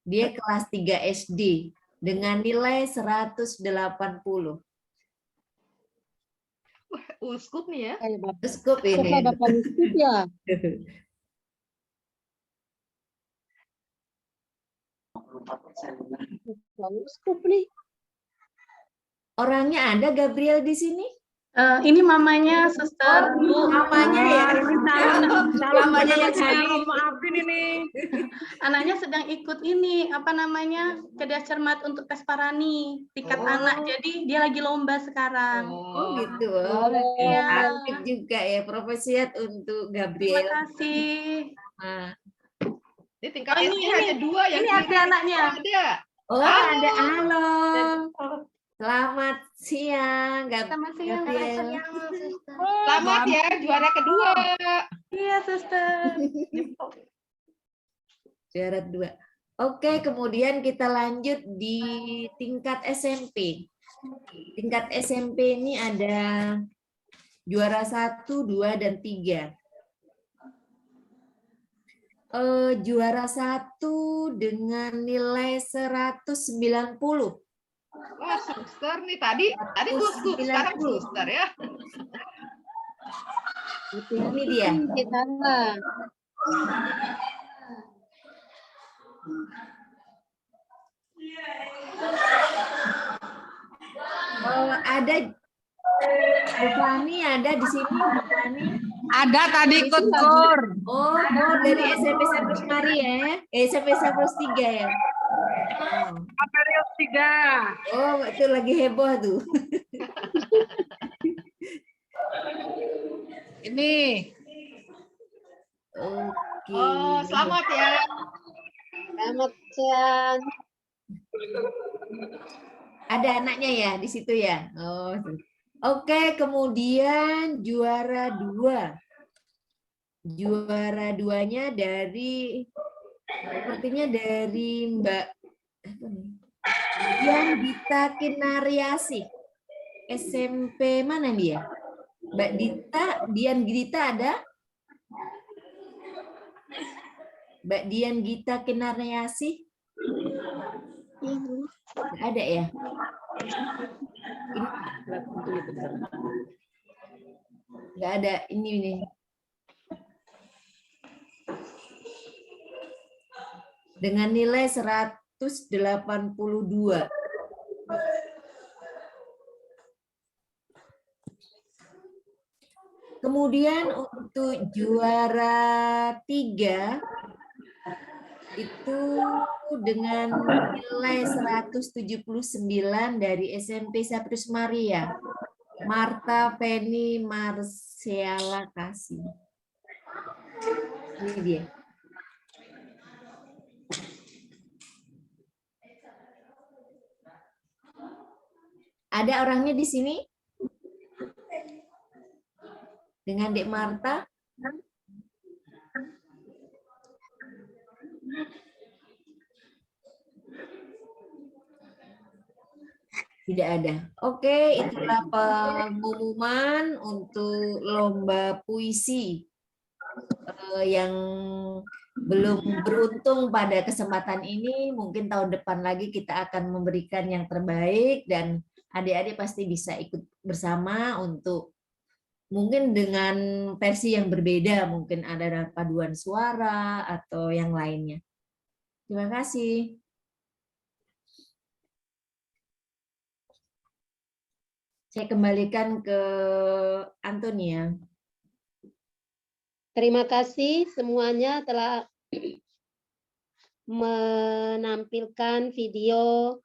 Dia kelas 3 SD dengan nilai 180. Uskup nih ya. Uskup ini. Bapak Uskup ya? Uskup nih. Orangnya ada Gabriel di sini? Ini mamanya, suster. Bu. Mamanya ya. Mamanya yang hadir. Maafin ini. Anaknya sedang ikut ini, apa namanya, cerdas cermat untuk tes parani tingkat anak. Jadi dia lagi lomba sekarang. Oh gitu. Iya. Aktif juga ya, profesiat untuk Terima Gabriel. kasih. Ini tingkat ini, SD hanya 2 yang Ini ada anaknya. ada. Oh ada halo. Selamat siang, Selamat siang. Gabriel. Selamat ya, juara kedua. Iya, suster. Juara 2. Oke, kemudian kita lanjut di tingkat SMP. Tingkat SMP ini ada juara 1, 2, dan 3. juara 1 dengan nilai 190. Wah, suster nih tadi gugus, sekarang 190. suster ya. Ini dia. Ada Fani, ada di sini Fani. Ada tadi ikut kur. Oh, dari SMP Saprus Mari ya? SMP Saprus 3 ya? Periode 3. Oh, itu lagi heboh tuh. Ini. Oke. Oh, selamat ya. Selamat siang. Ada anaknya ya di situ ya? Oh. Oke, kemudian juara 2. Juara 2-nya dari sepertinya dari Mbak Dian Gita Kinariasih. SMP mana dia? Mbak Dita, Dian Gita ada? Mbak Dian Gita Kinariasih? Nggak ada ya? Nggak ada, ini nih. Dengan nilai 182. Kemudian untuk juara 3 itu dengan nilai 179 dari SMP Saprus Maria. Marta Feni Marsiala Kasih. Ini dia. Ada orangnya di sini? Dengan Dek Marta? Tidak ada. Oke, itulah pengumuman untuk lomba puisi yang belum beruntung pada kesempatan ini. Mungkin tahun depan lagi kita akan memberikan yang terbaik dan adik-adik pasti bisa ikut bersama untuk mungkin dengan versi yang berbeda, mungkin ada paduan suara atau yang lainnya. Terima kasih. Saya kembalikan ke Antonia. Terima kasih semuanya telah menampilkan video,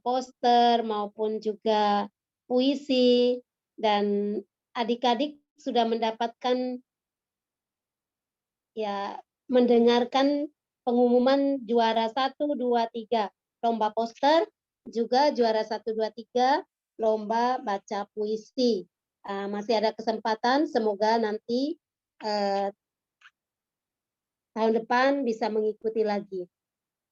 poster maupun juga puisi, dan adik-adik sudah mendapatkan ya mendengarkan pengumuman juara 1, 2, 3 lomba poster, juga juara 1, 2, 3 lomba baca puisi. Masih ada kesempatan, semoga nanti tahun depan bisa mengikuti lagi.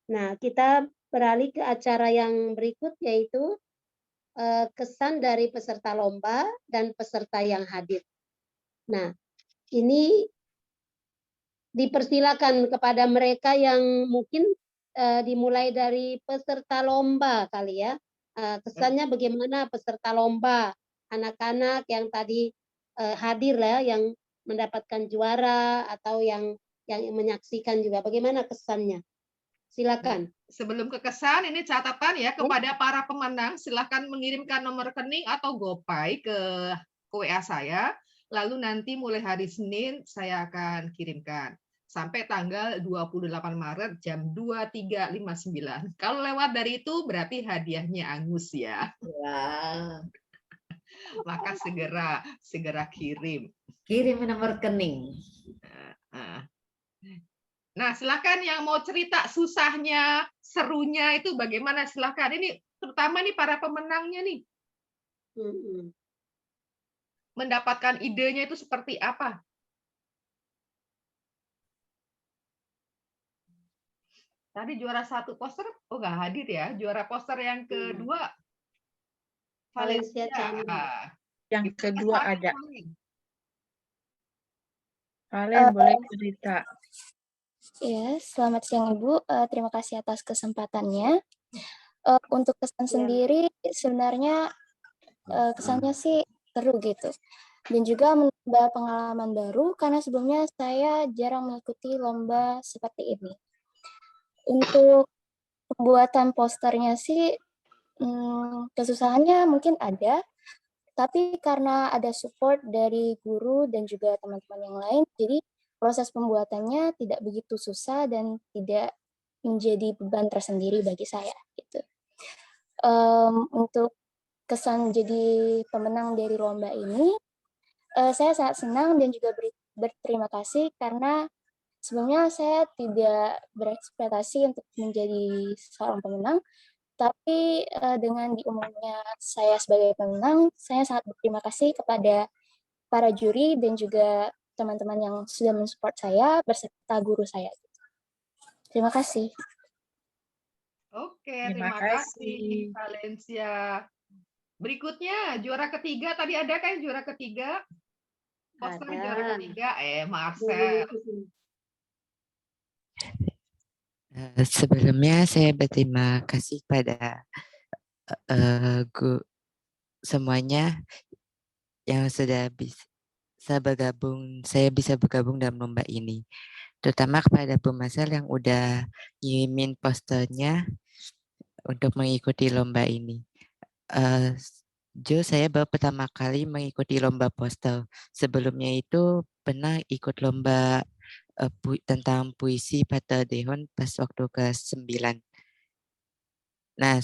Nah, kita beralih ke acara yang berikut, yaitu kesan dari peserta lomba dan peserta yang hadir. Nah, ini dipersilakan kepada mereka yang mungkin dimulai dari peserta lomba kali ya. Kesannya bagaimana peserta lomba, anak-anak yang tadi hadir ya, yang mendapatkan juara atau yang menyaksikan juga, bagaimana kesannya? Silakan. Sebelum ke kesan, ini catatan ya kepada para pemenang, silakan mengirimkan nomor rekening atau GoPay ke WA saya, lalu nanti mulai hari Senin saya akan kirimkan sampai tanggal 28 Maret jam 23.59. Kalau lewat dari itu berarti hadiahnya angus ya. Wah. Maka segera kirim. Kirim nomor rekening. Nah, silakan yang mau cerita susahnya, serunya itu bagaimana, silakan. Ini terutama nih para pemenangnya nih. Mendapatkan idenya itu seperti apa? Tadi juara 1 poster, oh nggak hadir ya. Juara poster yang kedua, Valencia. Yang kedua ada. Valen boleh cerita. Ya, selamat siang Ibu. Terima kasih atas kesempatannya. Untuk kesan sendiri sebenarnya kesannya sih seru gitu. Dan juga menambah pengalaman baru karena sebelumnya saya jarang mengikuti lomba seperti ini. Untuk pembuatan posternya sih kesusahannya mungkin ada, tapi karena ada support dari guru dan juga teman-teman yang lain, jadi proses pembuatannya tidak begitu susah dan tidak menjadi beban tersendiri bagi saya gitu. Untuk kesan jadi pemenang dari lomba ini, saya sangat senang dan juga berterima kasih karena sebelumnya saya tidak berekspektasi untuk menjadi seorang pemenang, tapi dengan diumumnya saya sebagai pemenang, saya sangat berterima kasih kepada para juri dan juga teman-teman yang sudah mensupport saya beserta guru saya. Terima kasih. Oke, Terima terima kasih. kasih Valencia. Berikutnya juara ketiga tadi ada kan juara ketiga? Poster juara ketiga, Marcel. Sebelumnya saya berterima kasih pada semuanya yang sudah bisa bergabung, saya bisa bergabung dalam lomba ini. Terutama kepada Bu Marcel yang udah ngirimin posternya untuk mengikuti lomba ini. Saya baru pertama kali mengikuti lomba poster. Sebelumnya itu pernah ikut lomba tentang puisi Pater Dehon pas waktu kelas 9. Nah,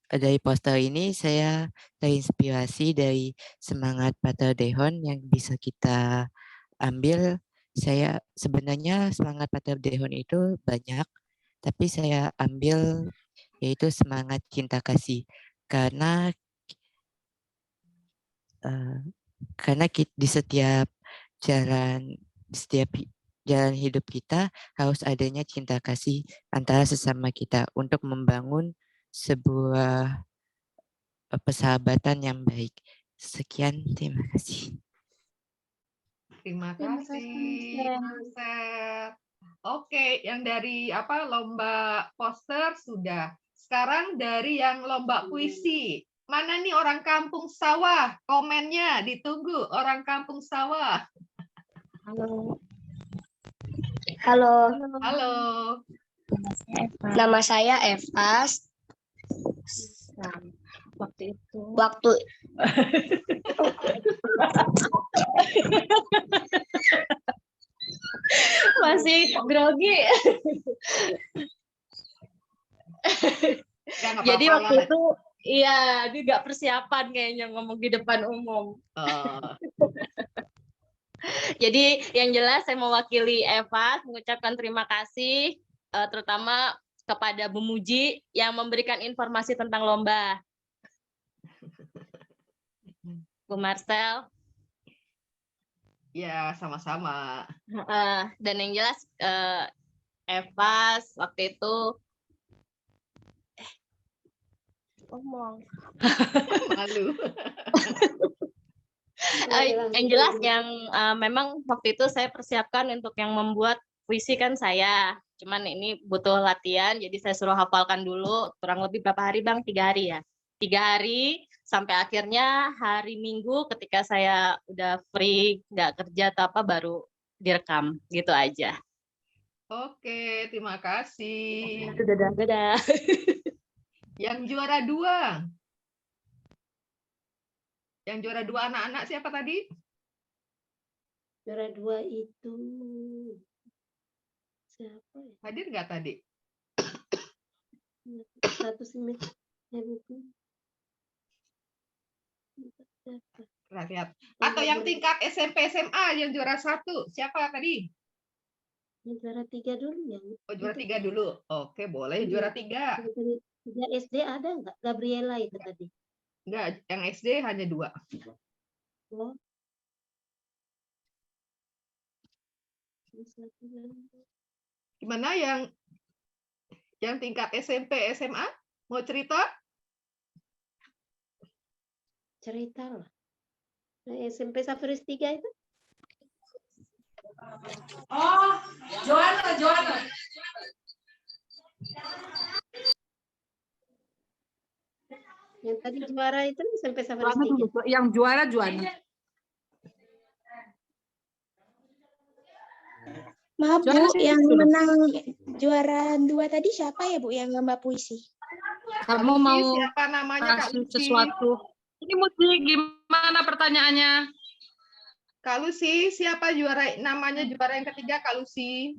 dari poster ini saya terinspirasi dari semangat Pater Dehon yang bisa kita ambil. Saya sebenarnya semangat Pater Dehon itu banyak, tapi saya ambil yaitu semangat cinta kasih karena di setiap jalan hidup kita harus adanya cinta kasih antara sesama kita untuk membangun sebuah persahabatan yang baik. Sekian, terima kasih. Terima Terima kasih, kasih. Marcel. Oke, yang dari lomba poster sudah. Sekarang dari yang lomba puisi. Mana nih orang kampung sawah? Komennya ditunggu orang kampung sawah. Halo. Halo. Halo. Nama saya Evas. Waktu masih grogi. Ya, nggak Jadi apa-apa waktu lah. itu iya, dia nggak persiapan kayaknya ngomong di depan umum. Jadi yang jelas saya mewakili Eva mengucapkan terima kasih terutama kepada Bu Muji yang memberikan informasi tentang lomba. Bu Marcel. Ya, sama-sama. Dan yang jelas Eva waktu itu ngomong. Malu. Yang jelas yang memang waktu itu saya persiapkan untuk yang membuat puisi kan saya. Cuman ini butuh latihan, jadi saya suruh hafalkan dulu. Kurang lebih berapa hari Bang? 3 hari ya? 3 hari, sampai akhirnya hari Minggu ketika saya udah free, nggak kerja atau apa, baru direkam. Gitu aja. Oke, terima kasih. Dadah. Yang juara 2. Yang juara 2 anak-anak siapa tadi? Juara 2 itu siapa ya? Hadir nggak tadi? Satu semester. Lihat. Atau yang tingkat SMP SMA yang juara 1 siapa tadi? Yang juara 3 dulu ya. Oh, juara 3 dulu. Oke, boleh juara 3. 3 SD ada nggak? Gabriela itu tadi. Enggak, yang SD hanya 2. Oh. Gimana yang tingkat SMP SMA? Mau cerita? Cerita lah. Nah, SMP Safaris 3 itu? Oh, Joanna. Yang tadi juara itu sampai Joanna tiga. dulu. Yang juara Joanna. Maaf Joanna Bu, sini yang dulu. menang juara 2 tadi siapa ya Bu yang lomba puisi? Kamu Kalusi, mau siapa namanya Kak kasih Lucy? sesuatu? Ini Muti, gimana pertanyaannya? Kak Lucy, siapa namanya juara yang ketiga Kak Lucy?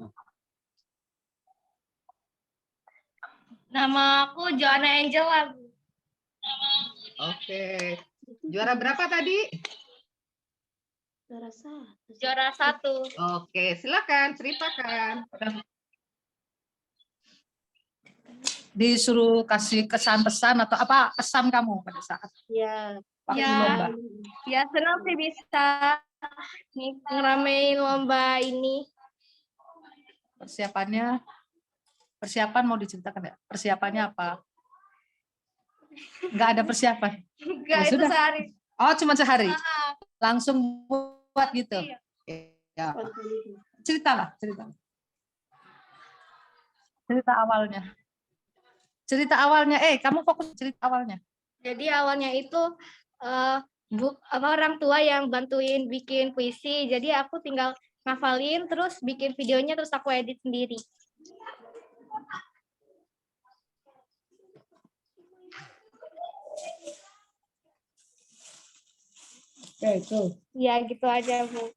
Nama aku Joanna Angela. Oke. Juara berapa tadi? Juara satu. Juara 1. Oke, silakan ceritakan. Disuruh kasih kesan pesan atau apa kesan kamu pada saat Ya. waktu Ya. lomba? Ya senang sih bisa ngeramein lomba ini. Persiapan mau diceritakan ya? Persiapannya apa? Nggak ada persiapan. Enggak, Ya itu sudah. sehari. Oh, cuma sehari. Langsung buat gitu. Iya. Ya. Cerita. Cerita awalnya. Kamu fokus cerita awalnya. Jadi awalnya itu orang tua yang bantuin bikin puisi. Jadi aku tinggal ngafalin, terus bikin videonya, terus aku edit sendiri. Oke, itu. Ya gitu aja Bu.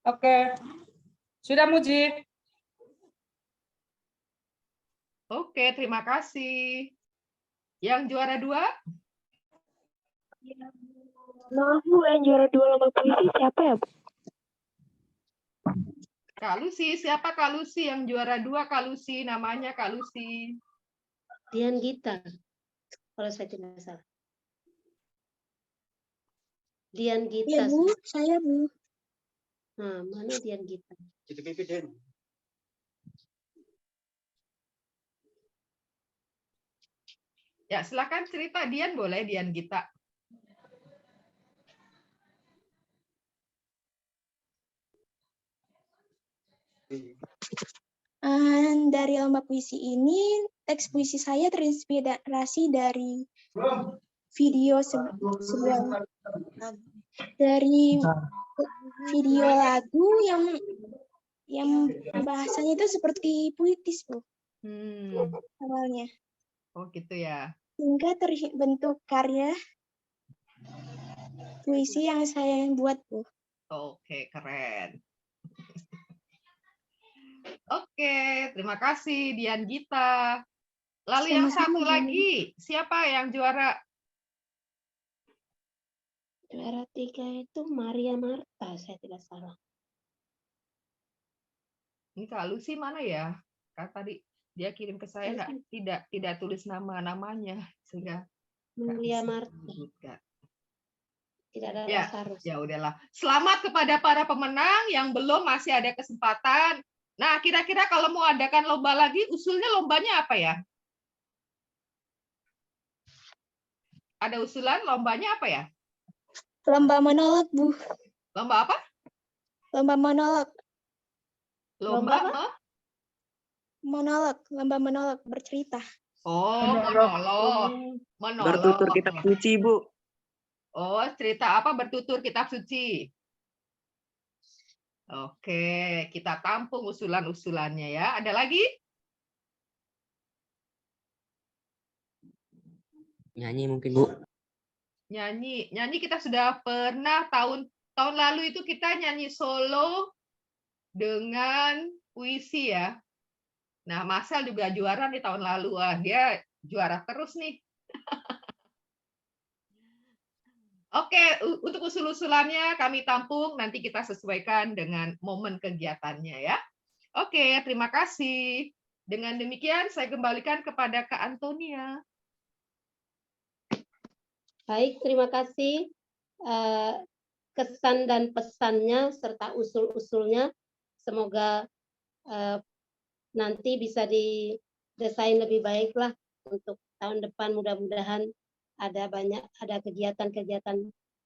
Oke. Sudah Muji. Oke, terima kasih. Yang juara 2? Maaf Bu, yang juara 2 lomba puisi siapa ya Bu? Kak Lucy, siapa Kak Lucy? Yang juara 2 Kak Lucy, namanya Kak Lucy. Dian Gita, kalau saya tidak salah. Dian Gita. Iya Bu, saya Bu. Nah, mana Dian Gita? Ya, silakan cerita Dian, boleh Dian Gita. Dari lomba puisi ini, teks puisi saya terinspirasi dari video video lagu yang bahasanya itu seperti puitis Bu awalnya. Oh gitu ya. Hingga terbentuk karya puisi yang saya buat Bu. Oke, keren. Oke, terima kasih Dian Gita. Lalu yang satu lagi, siapa yang juara? Juara 3 itu Maria Marta, saya tidak salah. Ini Kak Lucy mana ya? Kan tadi dia kirim ke saya tidak tulis namanya sehingga Maria Marta. Tidak ada Ya, Lazarus. ya udahlah. Selamat kepada para pemenang yang belum masih ada kesempatan. Nah, kira-kira kalau mau adakan lomba lagi, usulnya lombanya apa ya? Ada usulan lombanya apa ya? Lomba monolog Bu. Lomba apa? Lomba monolog. Lomba Lomba monolog bercerita. Oh, monolog. Bertutur kitab suci, Bu. Oh, cerita apa bertutur kitab suci? Oke, kita tampung usulan-usulannya ya. Ada lagi? Nyanyi mungkin, Bu. Nyanyi kita sudah pernah tahun lalu itu kita nyanyi solo dengan puisi ya. Nah, Marcel juga juara nih tahun lalu. Wah, dia juara terus nih. Oke, untuk usul-usulannya kami tampung, nanti kita sesuaikan dengan momen kegiatannya ya. Oke, terima kasih. Dengan demikian saya kembalikan kepada Kak Antonia. Baik, terima kasih. Kesan dan pesannya serta usul-usulnya semoga nanti bisa didesain lebih baik lah untuk tahun depan. Mudah-mudahan ada kegiatan-kegiatan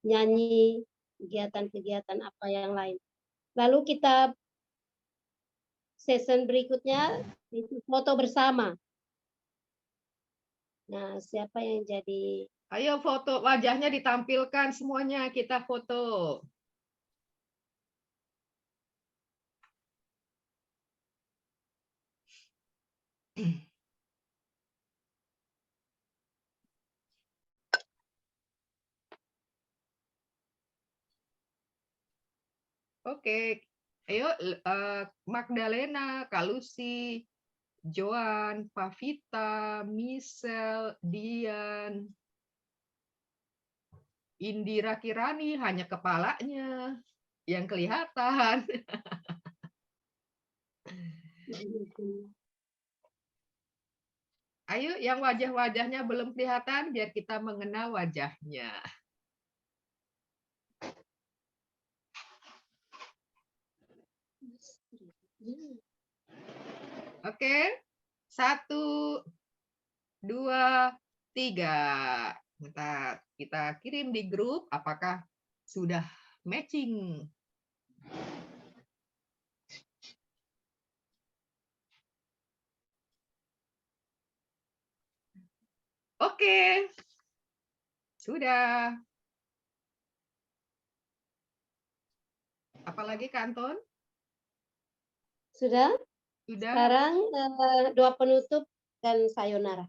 nyanyi, kegiatan-kegiatan apa yang lain. Lalu kita session berikutnya itu foto bersama. Nah, siapa yang jadi? Ayo foto, wajahnya ditampilkan semuanya, kita foto. Oke, ayo Magdalena, Kak Lucy, Joan, Pavita, Michelle, Dian, Indira Kirani, hanya kepalanya yang kelihatan. Ayo yang wajah-wajahnya belum kelihatan, biar kita mengenal wajahnya. Oke, 1, 2, 3. Bentar, kita kirim di grup apakah sudah matching. Oke, sudah. Apalagi Kanton? Sudah? Sudah. Sekarang doa penutup dan sayonara.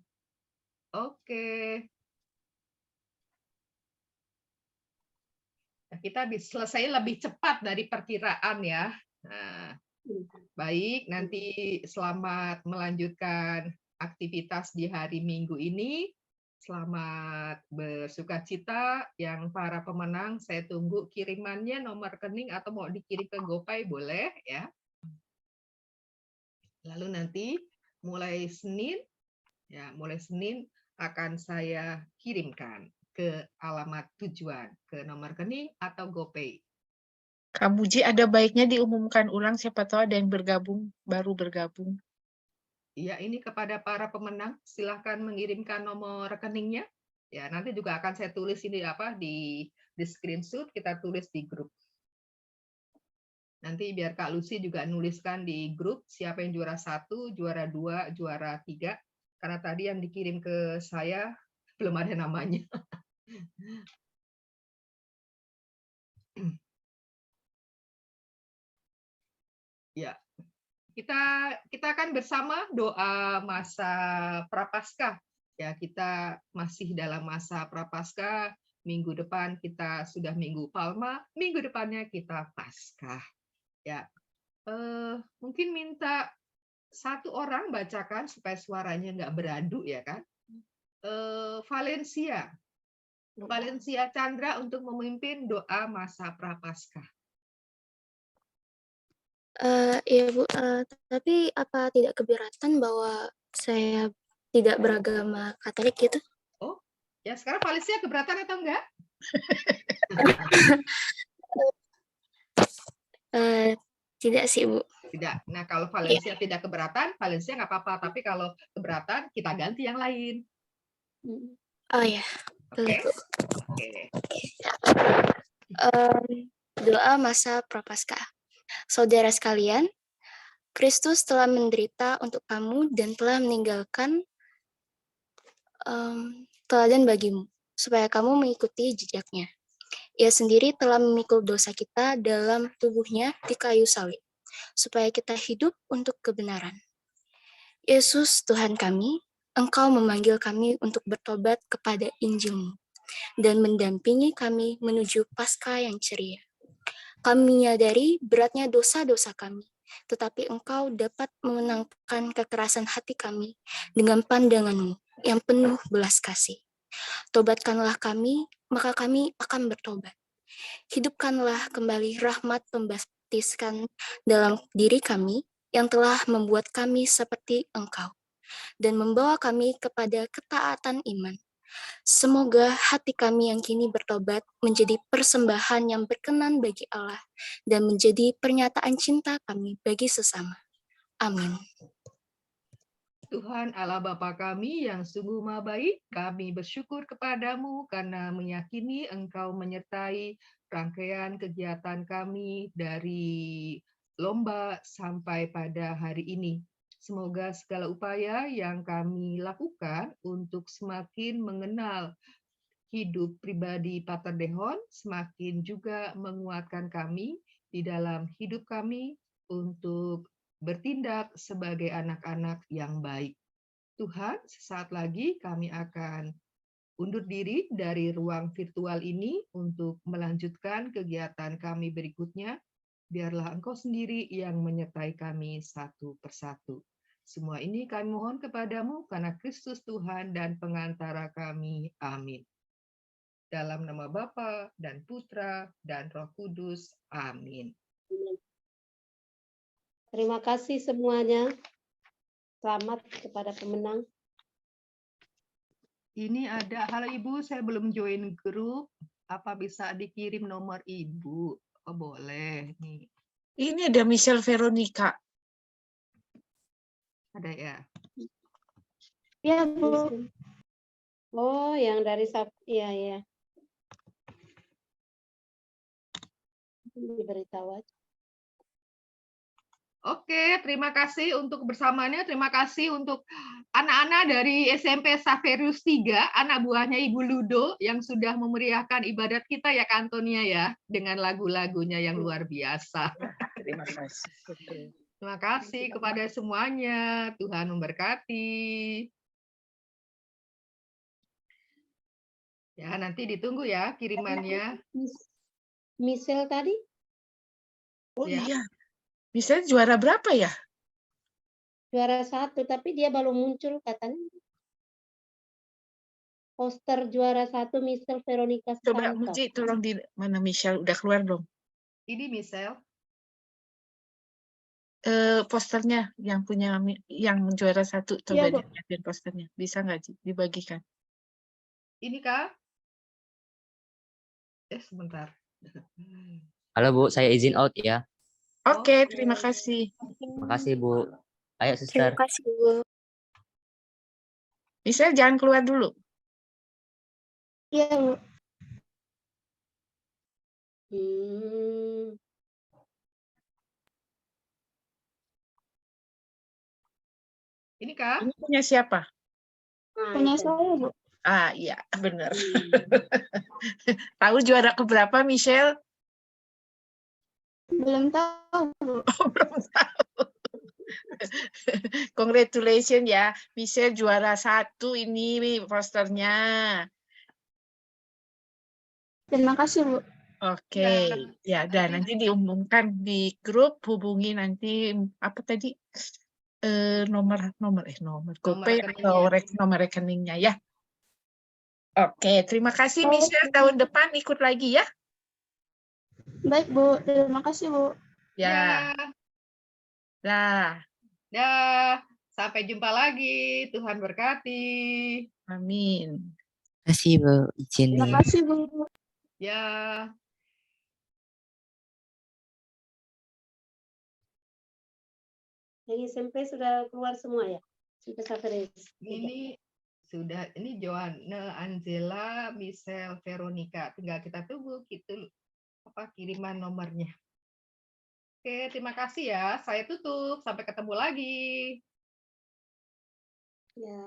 Oke. Kita bisa selesai lebih cepat dari perkiraan ya. Nah, baik, nanti selamat melanjutkan aktivitas di hari Minggu ini. Selamat bersukacita. Yang para pemenang, saya tunggu kirimannya nomor rekening atau mau dikirim ke GoPay boleh ya. Lalu nanti mulai Senin akan saya kirimkan ke alamat tujuan, ke nomor rekening atau GoPay. Kak Muji, ada baiknya diumumkan ulang, siapa tahu ada yang baru bergabung. Iya, ini kepada para pemenang, silahkan mengirimkan nomor rekeningnya. Ya, nanti juga akan saya tulis ini di screenshot, kita tulis di grup. Nanti biar Kak Lucy juga nuliskan di grup siapa yang juara 1, juara 2, juara 3. Karena tadi yang dikirim ke saya belum ada namanya. Ya, kita akan bersama doa masa Prapaskah. Ya, kita masih dalam masa Prapaskah. Minggu depan kita sudah Minggu Palma, minggu depannya kita Paskah. Ya, mungkin minta satu orang bacakan supaya suaranya nggak beradu ya kan. Valencia Chandra untuk memimpin doa masa Prapaskah. Iya Bu, tapi apa tidak keberatan bahwa saya tidak beragama Katolik gitu? Oh, ya sekarang Valencia keberatan atau enggak? Tidak sih Bu. Tidak. Nah kalau Valencia tidak keberatan, Valencia nggak apa-apa. Tapi kalau keberatan, kita ganti yang lain. Oh ya, boleh Bu. Oke. Doa masa Prapaskah. Saudara sekalian, Kristus telah menderita untuk kamu dan telah meninggalkan teladan bagimu, supaya kamu mengikuti jejaknya. Ia sendiri telah memikul dosa kita dalam tubuhnya di kayu salib, supaya kita hidup untuk kebenaran. Yesus Tuhan kami, Engkau memanggil kami untuk bertobat kepada Injil-Mu dan mendampingi kami menuju Paskah yang ceria. Kami menyadari beratnya dosa-dosa kami, tetapi Engkau dapat memenangkan kekerasan hati kami dengan pandangan-Mu yang penuh belas kasih. Tobatkanlah kami, maka kami akan bertobat. Hidupkanlah kembali rahmat pembaptiskan dalam diri kami yang telah membuat kami seperti Engkau dan membawa kami kepada ketaatan iman. Semoga hati kami yang kini bertobat menjadi persembahan yang berkenan bagi Allah dan menjadi pernyataan cinta kami bagi sesama. Amin. Tuhan Allah Bapa kami yang sungguh maha baik, kami bersyukur kepadamu karena meyakini Engkau menyertai rangkaian kegiatan kami dari lomba sampai pada hari ini. Semoga segala upaya yang kami lakukan untuk semakin mengenal hidup pribadi Pater Dehon semakin juga menguatkan kami di dalam hidup kami untuk bertindak sebagai anak-anak yang baik. Tuhan, sesaat lagi kami akan undur diri dari ruang virtual ini untuk melanjutkan kegiatan kami berikutnya. Biarlah Engkau sendiri yang menyertai kami satu persatu. Semua ini kami mohon kepadamu karena Kristus Tuhan dan pengantara kami. Amin. Dalam nama Bapa dan Putra dan Roh Kudus. Amin. Terima kasih semuanya. Selamat kepada pemenang. Ini ada, halo Ibu, saya belum join grup. Apa bisa dikirim nomor Ibu? Oh, boleh. Nih, Ini ada Michelle Veronica. ada ya. Iya, Bu. Oh, yang dari iya ya. Diberitahu aja. Oke, terima kasih untuk bersamanya. Terima kasih untuk anak-anak dari SMP Saverus 3, anak buahnya Ibu Ludo yang sudah memeriahkan ibadat kita ya Kak Antonia ya, dengan lagu-lagunya yang luar biasa. Terima kasih. Terima kasih kepada semuanya. Tuhan memberkati. Ya, nanti ditunggu ya kirimannya. Michelle tadi? Oh Ya. iya. Misalnya juara berapa ya? Juara 1, tapi dia belum muncul katanya. Poster juara 1 Michelle Veronica Coba Stanto. Muji, tolong di mana Michelle udah keluar belum? Ini Michelle. Posternya yang punya yang juara 1, coba Bu. dilihatin posternya. Bisa nggak Ji, dibagikan? Ini Kak. Sebentar. Halo Bu, saya izin out ya. Oke, terima kasih. Makasih Bu. Ayo suster. Terima kasih, Bu. Michelle jangan keluar dulu. Iya, Bu. Ini Kak. Ini punya siapa? Punya saya, Bu. Ah, iya, benar. Tahu juara keberapa, Michelle? Belum tahu, Bu. Oh, belum tahu. Congratulations ya, Michelle juara 1 ini posternya. Terima kasih, Bu. Oke, ya, dan nanti diumumkan di grup, hubungi nanti apa tadi nomor GoPay atau nomor rekeningnya ya. Oke, terima kasih Michelle, tahun depan ikut lagi ya. Baik, Bu. Terima kasih, Bu. Ya. Dah. Dah. Sampai jumpa lagi. Tuhan berkati. Amin. Terima kasih Bu, izin Terima nih. kasih, Bu. Ya. Yang SMP sudah keluar semua ya? Sampai Saveris. Ini sudah, ini Joanne, Angela, Michelle, Veronica. Tinggal kita tunggu gitu kiriman nomornya. Oke, terima kasih ya. Saya tutup. Sampai ketemu lagi. Ya.